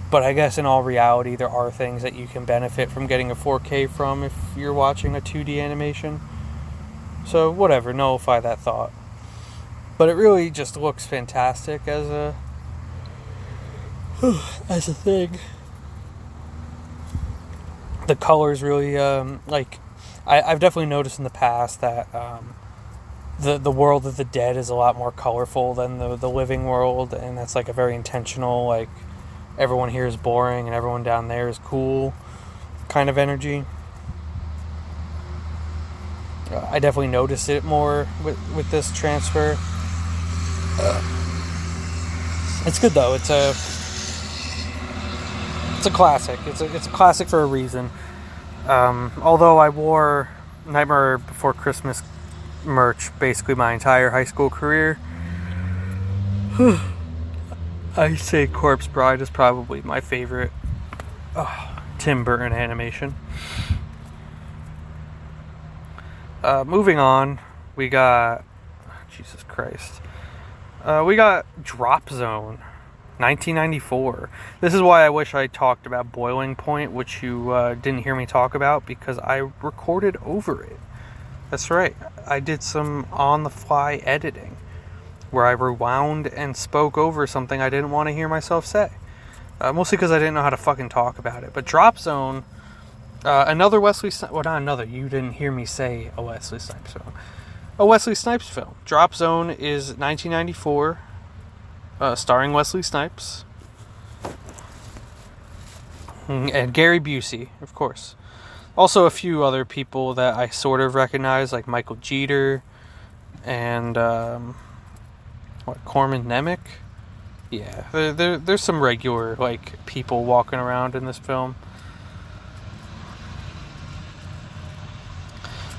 But I guess in all reality, there are things that you can benefit from getting a 4K from if you're watching a 2D animation. So, whatever, nullify that thought. But it really just looks fantastic as a thing. The colors really, I've definitely noticed in the past that the world of the dead is a lot more colorful than the living world, and that's like a very intentional, like, everyone here is boring and everyone down there is cool kind of energy. I definitely noticed it more with this transfer. It's good though. It's a classic. It's a classic for a reason. Although I wore Nightmare Before Christmas merch basically my entire high school career, I say Corpse Bride is probably my favorite Tim Burton animation. Moving on, we got Jesus Christ. We got Drop Zone 1994. This is why I wish I talked about Boiling Point, which you didn't hear me talk about because I recorded over it. That's right. I did some on-the-fly editing. where I rewound and spoke over something I didn't want to hear myself say. Mostly because I didn't know how to fucking talk about it. But Drop Zone, another Wesley Snipes... Well, not another. You didn't hear me say a Wesley Snipes film. A Wesley Snipes film. Drop Zone is 1994, starring Wesley Snipes. And Gary Busey, of course. Also a few other people that I sort of recognize, like Michael Jeter and Corman Nemec. Yeah, there's some regular like people walking around in this film.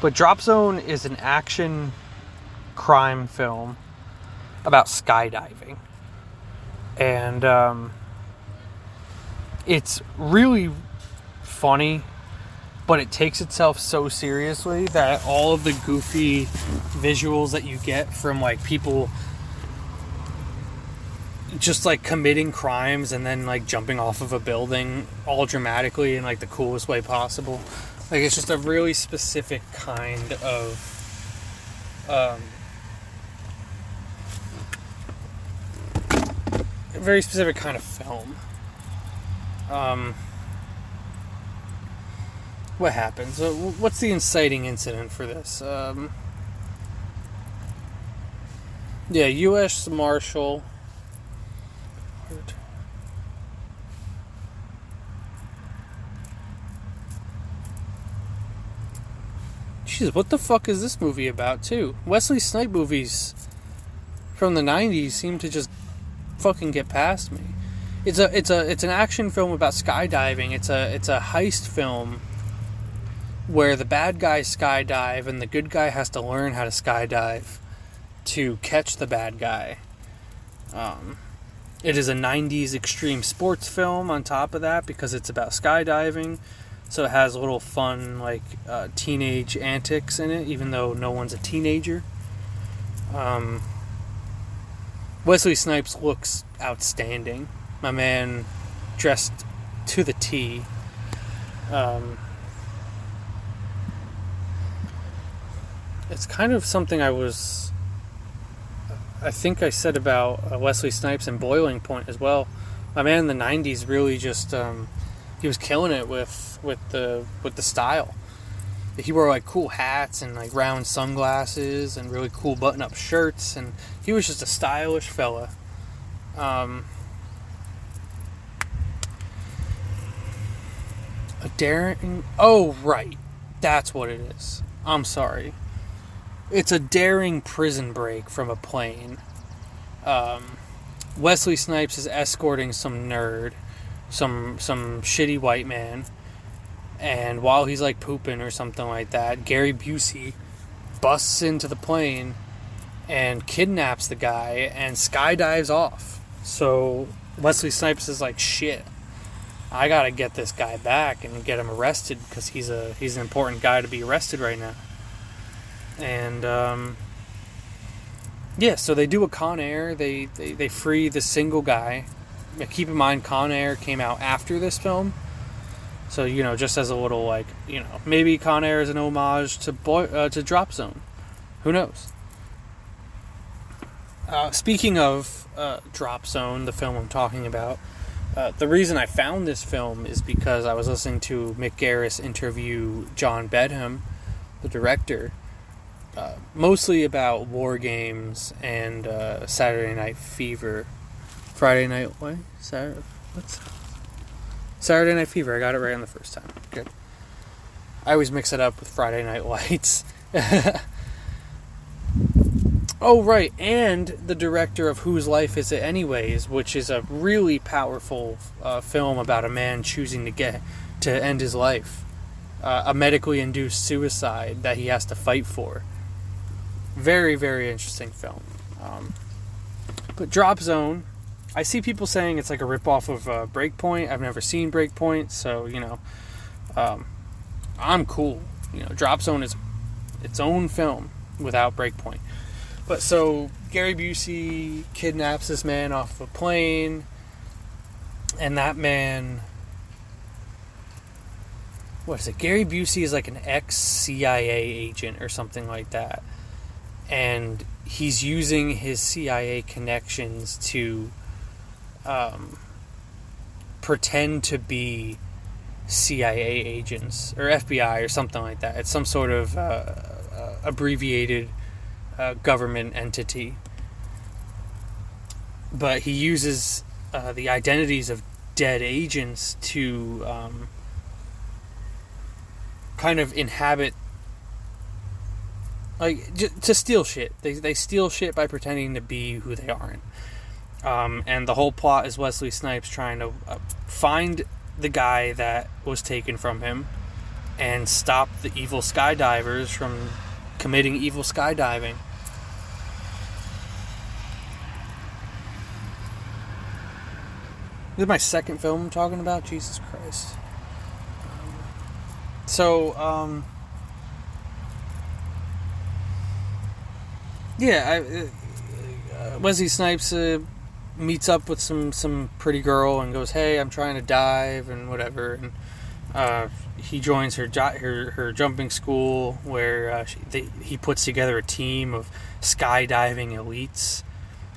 But Drop Zone is an action crime film about skydiving. And it's really funny, but it takes itself so seriously that all of the goofy visuals that you get from like people just like committing crimes and then like jumping off of a building all dramatically in like the coolest way possible. Like it's just a really specific kind of very specific kind of film. What happens? What's the inciting incident for this? Yeah, U.S. Marshal. Jesus, what the fuck is this movie about, too? Wesley Snipes movies from the 90s seem to just fucking get past me. It's an action film about skydiving. It's a heist film where the bad guys skydive and the good guy has to learn how to skydive to catch the bad guy. It is a 90s extreme sports film on top of that because it's about skydiving. So it has little fun, like, teenage antics in it, even though no one's a teenager. Wesley Snipes looks outstanding. My man dressed to the T. It's kind of something I think I said about Wesley Snipes and Boiling Point as well. My man in the 90s really just, he was killing it with the style. He wore like cool hats and like round sunglasses and really cool button-up shirts, and he was just a stylish fella. A daring... Oh, right. That's what it is. I'm sorry. It's a daring prison break from a plane. Wesley Snipes is escorting some nerd, some shitty white man, and while he's like pooping or something like that, Gary Busey busts into the plane and kidnaps the guy and skydives off. So Wesley Snipes is like, shit, I gotta get this guy back and get him arrested because he's an important guy to be arrested right now. And yeah, so they do a Con Air. They free the single guy. Keep in mind, Con Air came out after this film, so just as a little like maybe Con Air is an homage to Drop Zone. Who knows? Speaking of Drop Zone, the film I'm talking about, the reason I found this film is because I was listening to Mick Garris interview John Bedham, the director. Mostly about War Games and Saturday Night Fever. Friday Night... What? Saturday Night Fever. I got it right on the first time. Good. I always mix it up with Friday Night Lights. Oh, right. And the director of Whose Life Is It Anyways, which is a really powerful film about a man choosing to end his life. A medically induced suicide that he has to fight for. Very, very interesting film. But Drop Zone, I see people saying it's like a ripoff of Breakpoint. I've never seen Breakpoint, so, I'm cool. Drop Zone is its own film without Breakpoint. But so, Gary Busey kidnaps this man off of a plane, and that man... What is it? Gary Busey is like an ex-CIA agent or something like that. and he's using his CIA connections to pretend to be CIA agents or FBI or something like that. It's some sort of abbreviated government entity. But he uses the identities of dead agents to kind of inhabit, like, to steal shit. They steal shit by pretending to be who they aren't. And the whole plot is Wesley Snipes trying to find the guy that was taken from him and stop the evil skydivers from committing evil skydiving. This is my second film I'm talking about. Jesus Christ. Wesley Snipes meets up with some pretty girl and goes, "Hey, I'm trying to dive," and whatever. And he joins her jumping school where he puts together a team of skydiving elites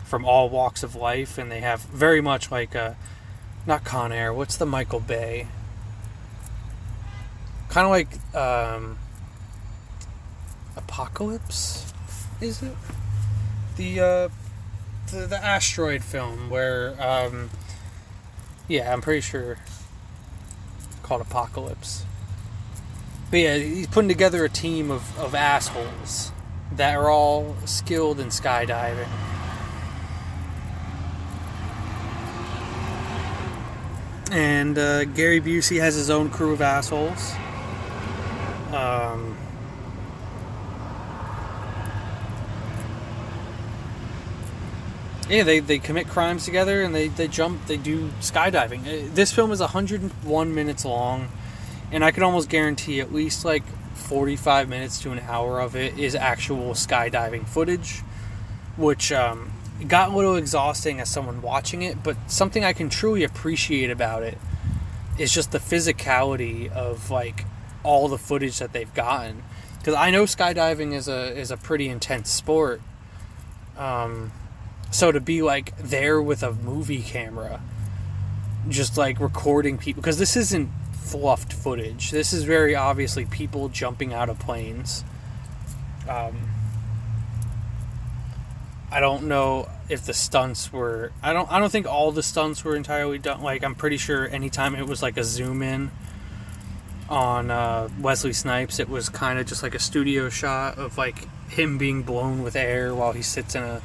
from all walks of life, and they have very much like a, not Con Air, what's the Michael Bay? Kind of like Apocalypse, is it? The asteroid film where I'm pretty sure it's called Apocalypse. But yeah, he's putting together a team of assholes that are all skilled in skydiving. And Gary Busey has his own crew of assholes. They commit crimes together, and they do skydiving. This film is 101 minutes long, and I can almost guarantee at least like 45 minutes to an hour of it is actual skydiving footage, which got a little exhausting as someone watching it, but something I can truly appreciate about it is just the physicality of like all the footage that they've gotten. Because I know skydiving is a pretty intense sport. So to be like there with a movie camera, just like recording people, because this isn't fluffed footage. This is very obviously people jumping out of planes. I don't know if the stunts were. I don't think all the stunts were entirely done. Like, I'm pretty sure anytime it was like a zoom in on Wesley Snipes, it was kind of just like a studio shot of like him being blown with air while he sits in a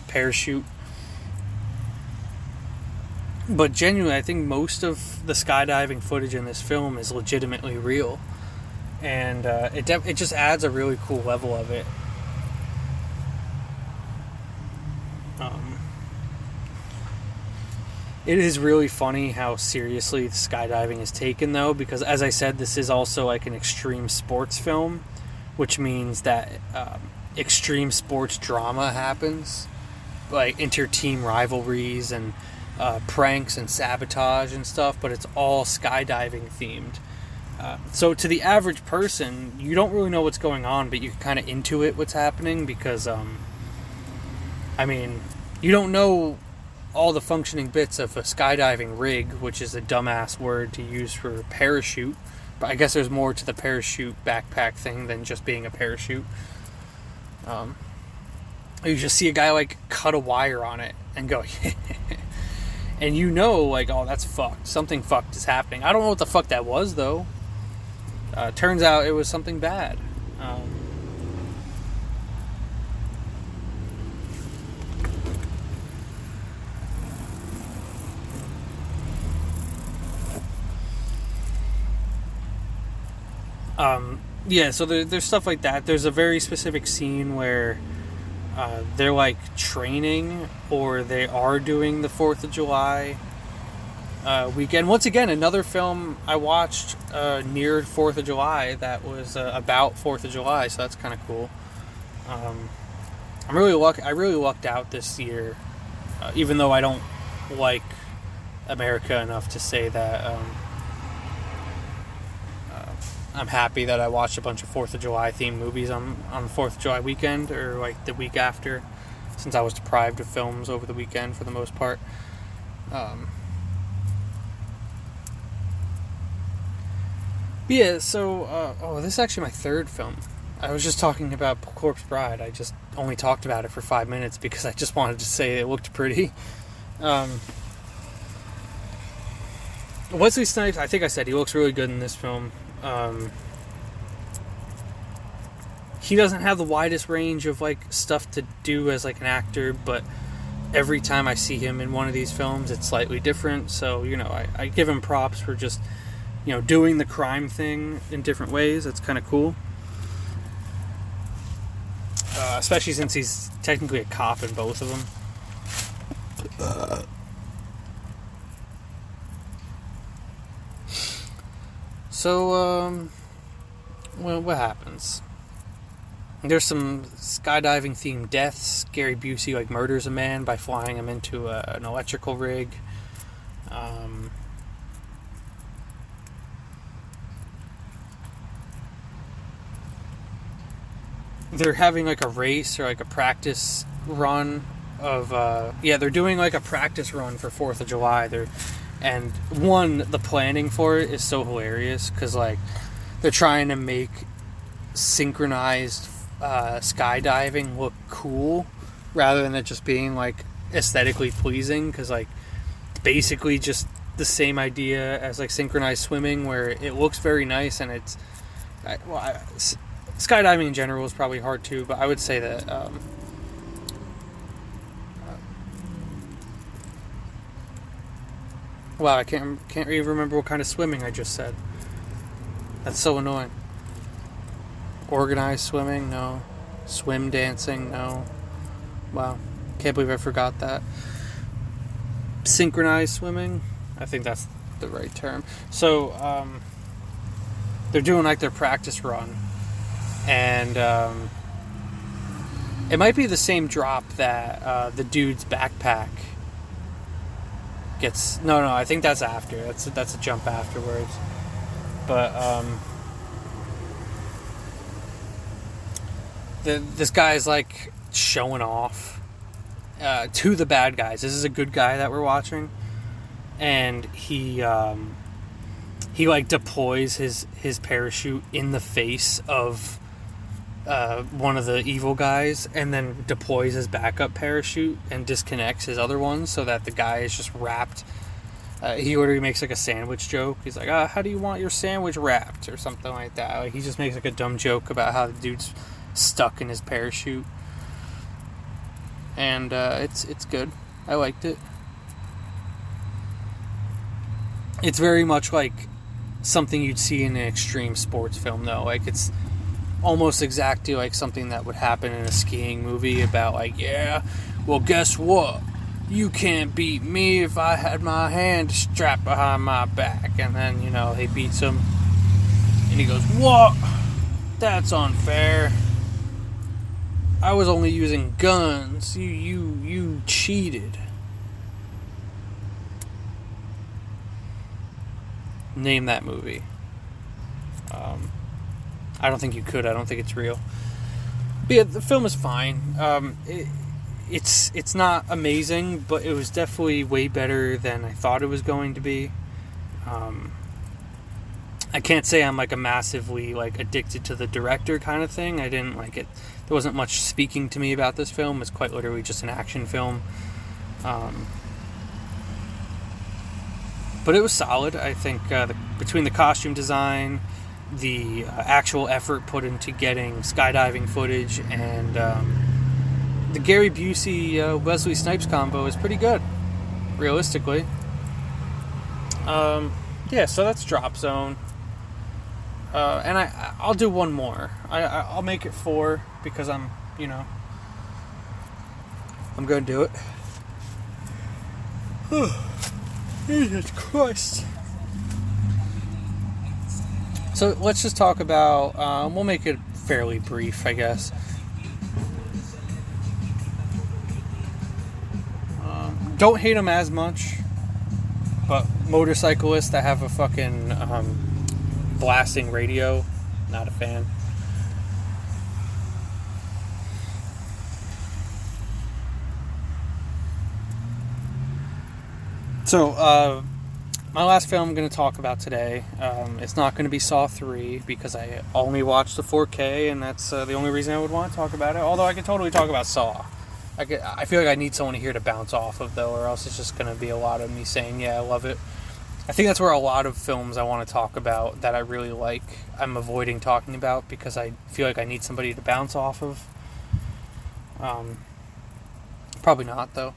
parachute. But genuinely, I think most of the skydiving footage in this film is legitimately real, and it just adds a really cool level of it. It is really funny how seriously skydiving is taken, though, because as I said, this is also like an extreme sports film, which means that extreme sports drama happens, like inter-team rivalries and pranks and sabotage and stuff, but it's all skydiving themed. So to the average person, you don't really know what's going on, but you kind of intuit what's happening because, you don't know all the functioning bits of a skydiving rig, which is a dumbass word to use for parachute, but I guess there's more to the parachute backpack thing than just being a parachute. You just see a guy like cut a wire on it and go and you know, like, oh, that's fucked, something fucked is happening. I don't know what the fuck that was, though. Turns out it was something bad. So there's stuff like that. There's a very specific scene where they're like training, or they are doing the 4th of July weekend. Once again, another film I watched near 4th of July that was about 4th of July, so that's kind of cool. I really lucked out this year, even though I don't like America enough to say that I'm happy that I watched a bunch of 4th of July themed movies on the 4th of July weekend, or like the week after, since I was deprived of films over the weekend for the most part. Yeah, so, this is actually my 3rd film. I was just talking about Corpse Bride. I just only talked about it for 5 minutes because I just wanted to say it looked pretty. Wesley Snipes, I think I said he looks really good in this film. He doesn't have the widest range of like stuff to do as like an actor, but every time I see him in one of these films, it's slightly different. So, I give him props for just, doing the crime thing in different ways. It's kind of cool. Especially since he's technically a cop in both of them. So, what happens? There's some skydiving themed deaths. Gary Busey murders a man by flying him into an electrical rig. They're having a race or a practice run of they're doing a practice run for 4th of July. The planning for it is so hilarious because they're trying to make synchronized skydiving look cool rather than it just being aesthetically pleasing, because basically just the same idea as synchronized swimming, where it looks very nice, and it's skydiving in general is probably hard too, but I would say that wow, I can't even remember what kind of swimming I just said. That's so annoying. Organized swimming? No. Swim dancing? No. Wow. Can't believe I forgot that. Synchronized swimming? I think that's the right term. So, they're doing their practice run. And, it might be the same drop that, the dude's backpack gets... No, I think that's after. That's a jump afterwards. But, this guy's showing off to the bad guys. This is a good guy that we're watching, and he deploys his parachute in the face of one of the evil guys, and then deploys his backup parachute and disconnects his other one so that the guy is just wrapped. He literally makes a sandwich joke. He's like, how do you want your sandwich wrapped, or something like that. He just makes a dumb joke about how the dude's stuck in his parachute, and it's good. I liked it. It's very much something you'd see in an extreme sports film, though. It's almost exactly something that would happen in a skiing movie about well, guess what? You can't beat me if I had my hand strapped behind my back. And then, he beats him, and he goes, what? That's unfair. I was only using guns. You cheated. Name that movie. I don't think you could. I don't think it's real. But yeah, the film is fine. It's not amazing, but it was definitely way better than I thought it was going to be. I can't say I'm a massively addicted to the director kind of thing. I didn't like it. There wasn't much speaking to me about this film. It's quite literally just an action film. But it was solid. I think between the costume design, the actual effort put into getting skydiving footage, and the Gary Busey Wesley Snipes combo is pretty good, realistically. Yeah, so that's Drop Zone. And I'll do one more. I'll make it 4 because I'm going to do it. Jesus Christ. So let's just talk about, we'll make it fairly brief, I guess. Don't hate them as much, but motorcyclists that have a fucking blasting radio. Not a fan. So, my last film I'm going to talk about today, it's not going to be Saw 3 because I only watched the 4K, and that's the only reason I would want to talk about it. Although I could totally talk about Saw. I feel like I need someone here to bounce off of, though, or else it's just going to be a lot of me saying, yeah, I love it. I think that's where a lot of films I want to talk about that I really like, I'm avoiding talking about because I feel like I need somebody to bounce off of. Probably not, though.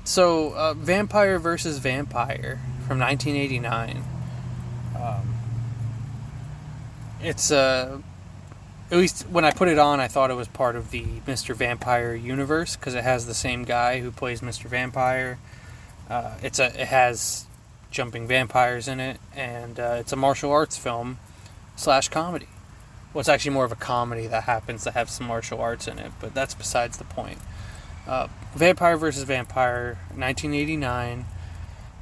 So, Vampire vs. Vampire from 1989. It's, at least when I put it on, I thought it was part of the Mr. Vampire universe, because it has the same guy who plays Mr. Vampire. It has jumping vampires in it, and it's a martial arts film / comedy. Well, it's actually more of a comedy that happens to have some martial arts in it, but that's besides the point. Vampire vs. Vampire, 1989,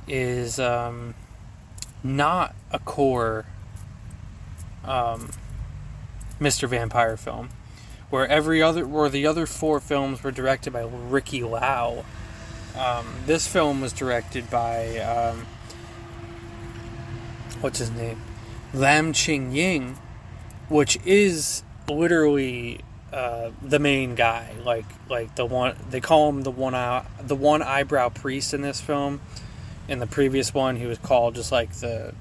is not a core Mr. Vampire film, where the other 4 films were directed by Ricky Lau. This film was directed by what's his name, Lam Ching Ying, which is literally the main guy, like the one they call him, the one eyebrow priest in this film. In the previous one, he was called just like the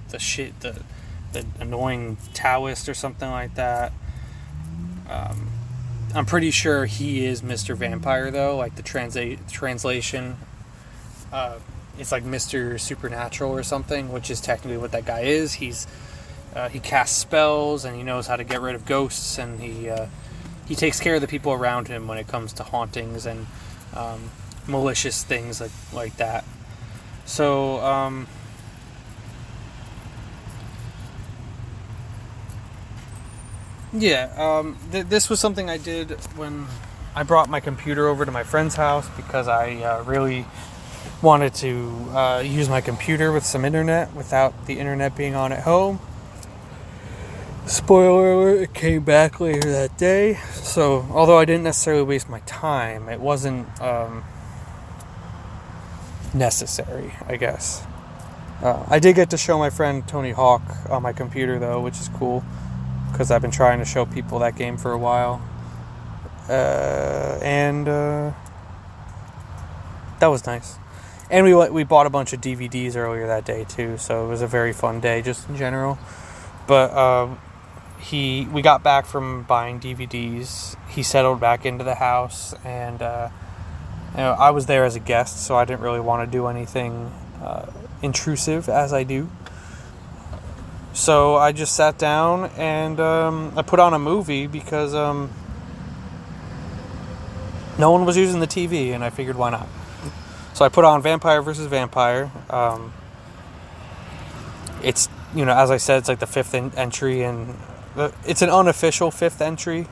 annoying Taoist or something like that. I'm pretty sure he is Mr. Vampire, though. Like the translation, it's like Mr. Supernatural or something, which is technically what that guy is. He casts spells, and he knows how to get rid of ghosts, and he takes care of the people around him when it comes to hauntings and malicious things like that. So, this was something I did when I brought my computer over to my friend's house, because I really wanted to use my computer with some internet without the internet being on at home. Spoiler alert, it came back later that day. So, although I didn't necessarily waste my time, it wasn't necessary, I guess. I did get to show my friend Tony Hawk on my computer, though, which is cool, because I've been trying to show people that game for a while. And that was nice. And we bought a bunch of DVDs earlier that day, too, so it was a very fun day, just in general. But we got back from buying DVDs. He settled back into the house, and I was there as a guest, so I didn't really want to do anything intrusive, as I do. So I just sat down and I put on a movie because no one was using the TV, and I figured, why not? So I put on Vampire vs. Vampire. It's, as I said, it's like the 5th entry, and it's an unofficial 5th entry,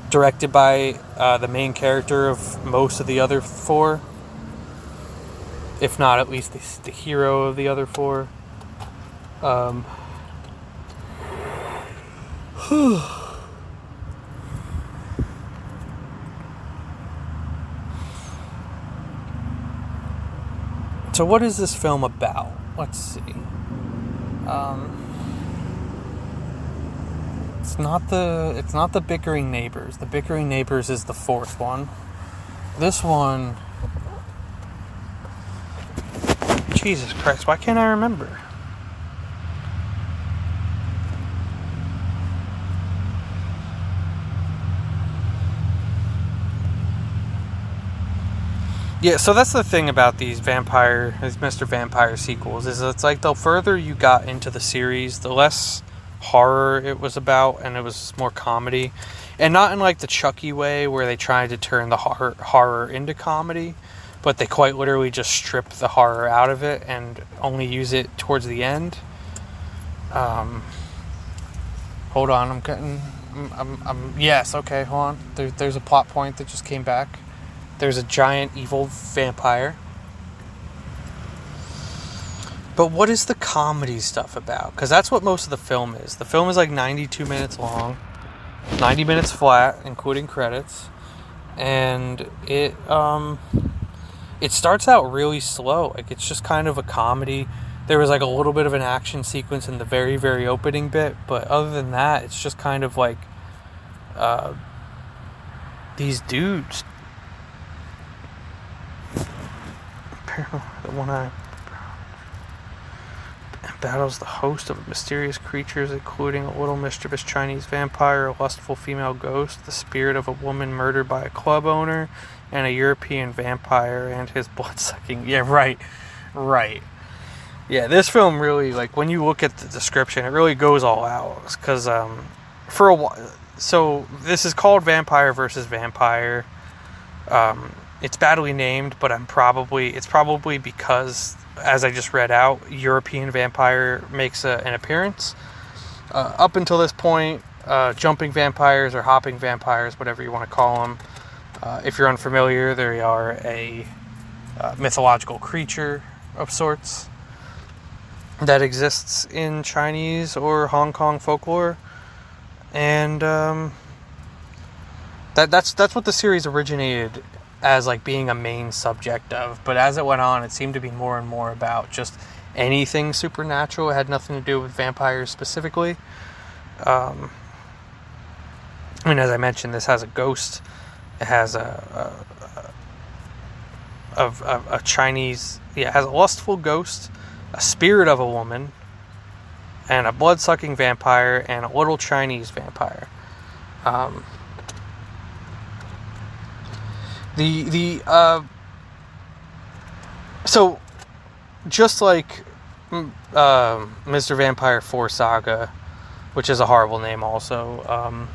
directed by the main character of most of the other 4, if not at least the hero of the other 4. So what is this film about? Let's see. It's not the bickering neighbors. The bickering neighbors is the 4th one. This one, Jesus Christ, why can't I remember? Yeah, so that's the thing about these Mr. Vampire sequels, is it's like the further you got into the series, the less horror it was about, and it was more comedy. And not in like the Chucky way, where they tried to turn the horror into comedy, but they quite literally just strip the horror out of it and only use it towards the end. Hold on, yes, okay, hold on. There's a plot point that just came back. There's a giant evil vampire. But what is the comedy stuff about? Because that's what most of the film is. The film is like 92 minutes long, 90 minutes flat, including credits, and it starts out really slow. Like, it's just kind of a comedy. There was like a little bit of an action sequence in the very, very opening bit, but other than that, it's just kind of like these dudes. The one eye battles the host of mysterious creatures, including a little mischievous Chinese vampire, a lustful female ghost, the spirit of a woman murdered by a club owner, and a European vampire and his blood-sucking... Yeah, right. Yeah, this film really, like, when you look at the description, it really goes all out. Because, for a while... So, this is called Vampire versus Vampire. It's badly named, but it's probably because, as I just read out, European vampire makes an appearance. Up until this point, jumping vampires or hopping vampires, whatever you want to call them, if you're unfamiliar, they are a mythological creature of sorts that exists in Chinese or Hong Kong folklore, and that's what the series originated as, like, being a main subject of. But as it went on, it seemed to be more and more about just anything supernatural. It had nothing to do with vampires specifically. I mean, as I mentioned, this has a ghost. It has a Chinese... Yeah, it has a lustful ghost, a spirit of a woman, and a blood-sucking vampire, and a little Chinese vampire. So, just like Mr. Vampire 4 Saga, which is a horrible name also,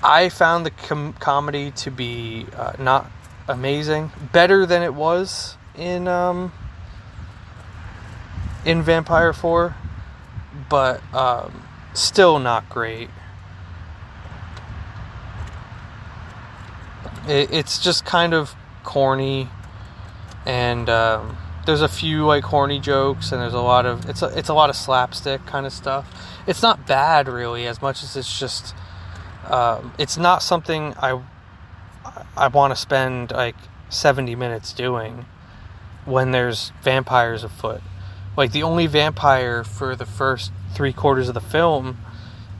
I found the comedy to be not amazing. Better than it was in Vampire 4, but still not great. It's just kind of corny, and there's a few, like, horny jokes, and there's a lot of it's a lot of slapstick kind of stuff. It's not bad really, as much as it's just it's not something I want to spend like 70 minutes doing when there's vampires afoot. Like, the only vampire for the first 3/4 of the film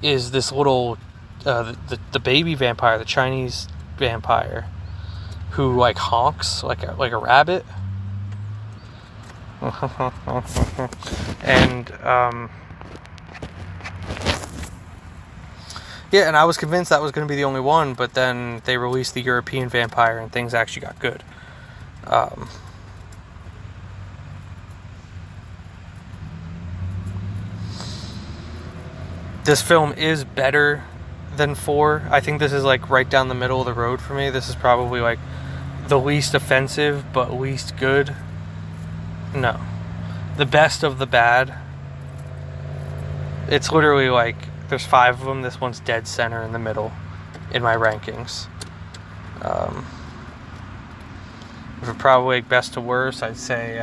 is this little the baby vampire, the Chinese vampire, who, like, honks like a rabbit. And yeah, and I was convinced that was going to be the only one, but then they released the European vampire and things actually got good. This film is better than 4. I think this is, like, right down the middle of the road for me. This is probably, like, the least offensive but least good. No, the best of the bad. It's literally like there's 5 of them. This one's dead center in the middle in my rankings. For probably, like, best to worst, I'd say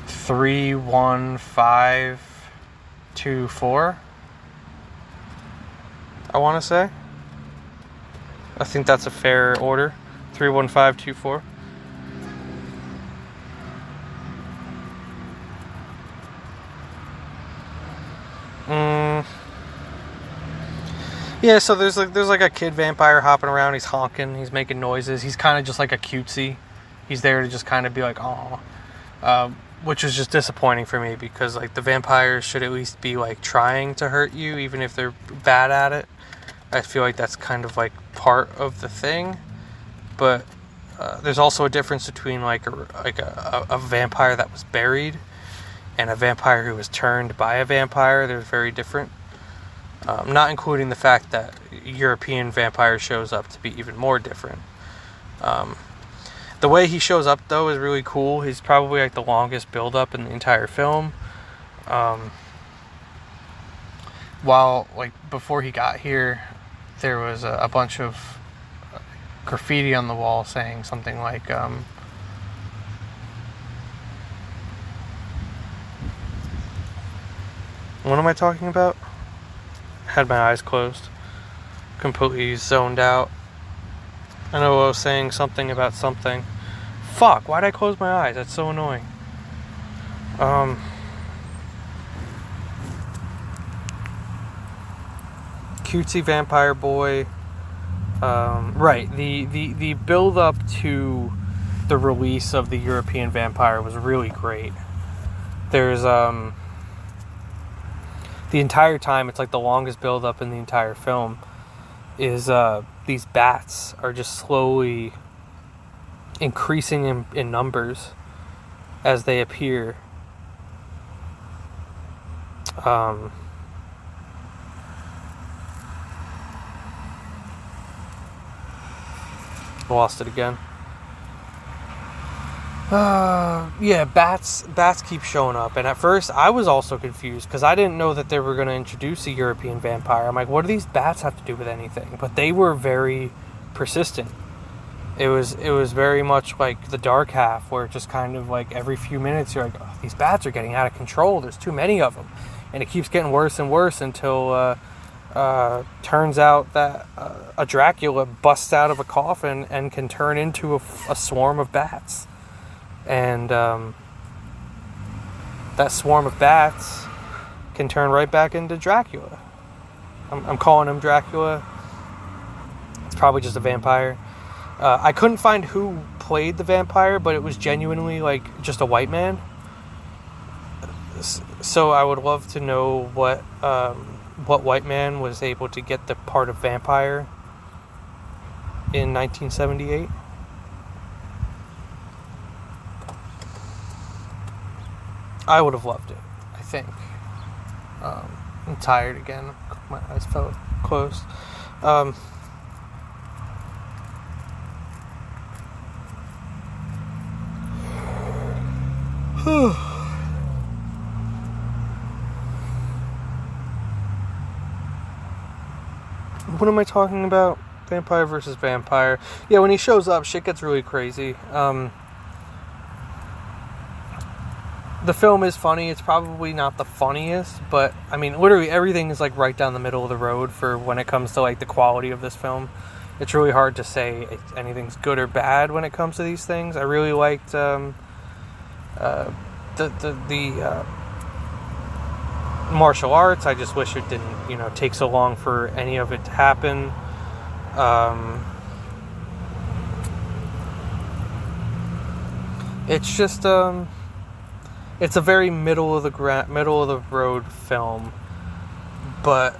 3, 1, 5, 2, 4. I want to say. I think that's a fair order. 3, 1, 5, 2, 4. Yeah, so there's like a kid vampire hopping around. He's honking. He's making noises. He's kind of just like a cutesy. He's there to just kind of be like, aw. Which is just disappointing for me, because, like, the vampires should at least be, like, trying to hurt you, even if they're bad at it. I feel like that's kind of, like, part of the thing. But there's also a difference between, like a vampire that was buried and a vampire who was turned by a vampire. They're very different. Not including the fact that European vampire shows up to be even more different. The way he shows up, though, is really cool. He's probably, like, the longest build-up in the entire film. While, like, before he got here, there was a bunch of graffiti on the wall saying something like, What am I talking about? Had my eyes closed. Completely zoned out. I know I was saying something about something. Fuck, why'd I close my eyes? That's so annoying. Cutesy vampire boy. Right, the build up to the release of the European vampire was really great. There's the entire time, it's like the longest build up in the entire film, is these bats are just slowly increasing in numbers as they appear. Lost it again. Yeah, bats keep showing up, and at first I was also confused because I didn't know that they were going to introduce a European vampire. I'm like, what do these bats have to do with anything? But they were very persistent. It was very much like the Dark Half, where it just kind of like every few minutes you're like, oh, these bats are getting out of control. There's too many of them, and it keeps getting worse and worse until turns out that a Dracula busts out of a coffin and can turn into a swarm of bats. And that swarm of bats can turn right back into Dracula. I'm calling him Dracula. It's probably just a vampire. I couldn't find who played the vampire, but it was genuinely like just a white man. So I would love to know what white man was able to get the part of vampire in 1978. I would have loved it, I think. I'm tired again. My eyes felt closed. What am I talking about? Vampire versus vampire. Yeah, when he shows up, shit gets really crazy. The film is funny. It's probably not the funniest, but I mean, literally everything is like right down the middle of the road for when it comes to like the quality of this film. It's really hard to say if anything's good or bad when it comes to these things. I really liked the martial arts. I just wish it didn't, take so long for any of it to happen. It's just it's a very middle of the road film, but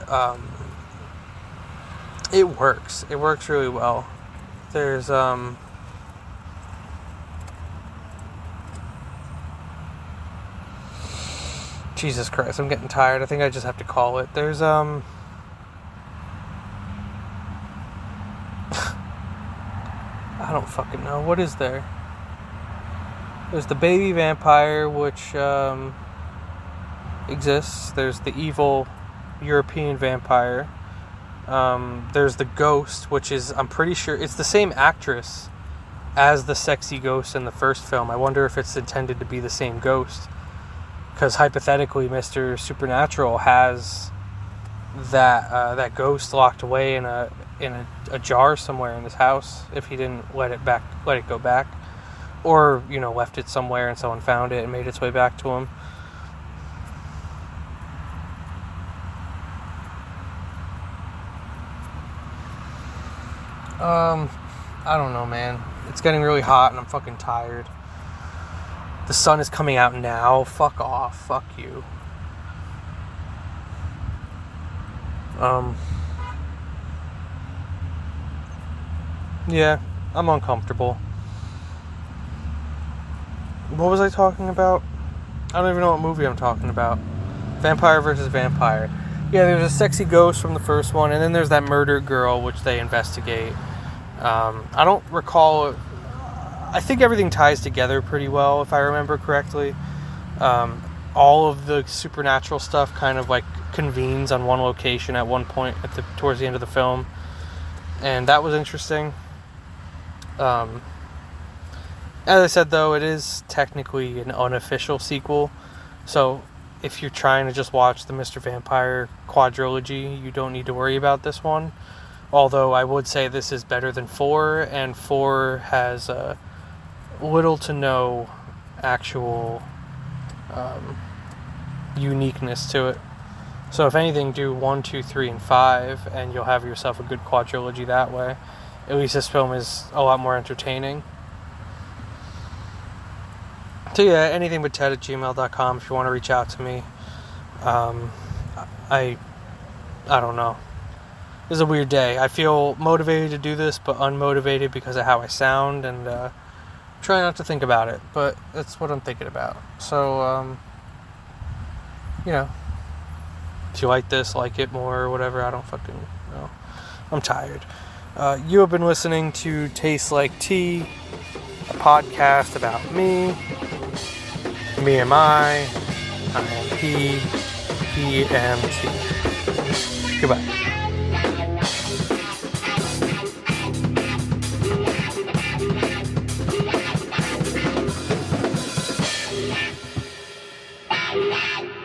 it works. It works really well. There's Jesus Christ, I'm getting tired. I think I just have to call it. There's I don't fucking know. What is there? There's the baby vampire, which exists. There's the evil European vampire. There's the ghost, which is, I'm pretty sure, it's the same actress as the sexy ghost in the first film. I wonder if it's intended to be the same ghost. Because hypothetically, Mr. Supernatural has that ghost locked away in a jar somewhere in his house if he didn't let it go back. Or, left it somewhere and someone found it and made its way back to him. I don't know, man. It's getting really hot and I'm fucking tired. The sun is coming out now. Fuck off. Fuck you. Yeah, I'm uncomfortable. What was I talking about? I don't even know what movie I'm talking about. Vampire versus vampire. Yeah, there's a sexy ghost from the first one, and then there's that murdered girl, which they investigate. I don't recall. I think everything ties together pretty well, if I remember correctly. All of the supernatural stuff kind of like convenes on one location at one point towards the end of the film, and that was interesting. As I said, though, it is technically an unofficial sequel, so if you're trying to just watch the Mr. Vampire quadrilogy, you don't need to worry about this one. Although I would say this is better than 4, and 4 has little to no actual uniqueness to it. So if anything, do 1, 2, 3, and 5, and you'll have yourself a good quadrilogy that way. At least this film is a lot more entertaining. So yeah, anythingbutted@gmail.com if you want to reach out to me. I don't know. This is a weird day. I feel motivated to do this, but unmotivated because of how I sound, and try not to think about it, but that's what I'm thinking about. So, if you like this, like it more or whatever, I don't fucking know. I'm tired. You have been listening to Taste Like Tea, a podcast about me and I am he am T. Goodbye. Wow.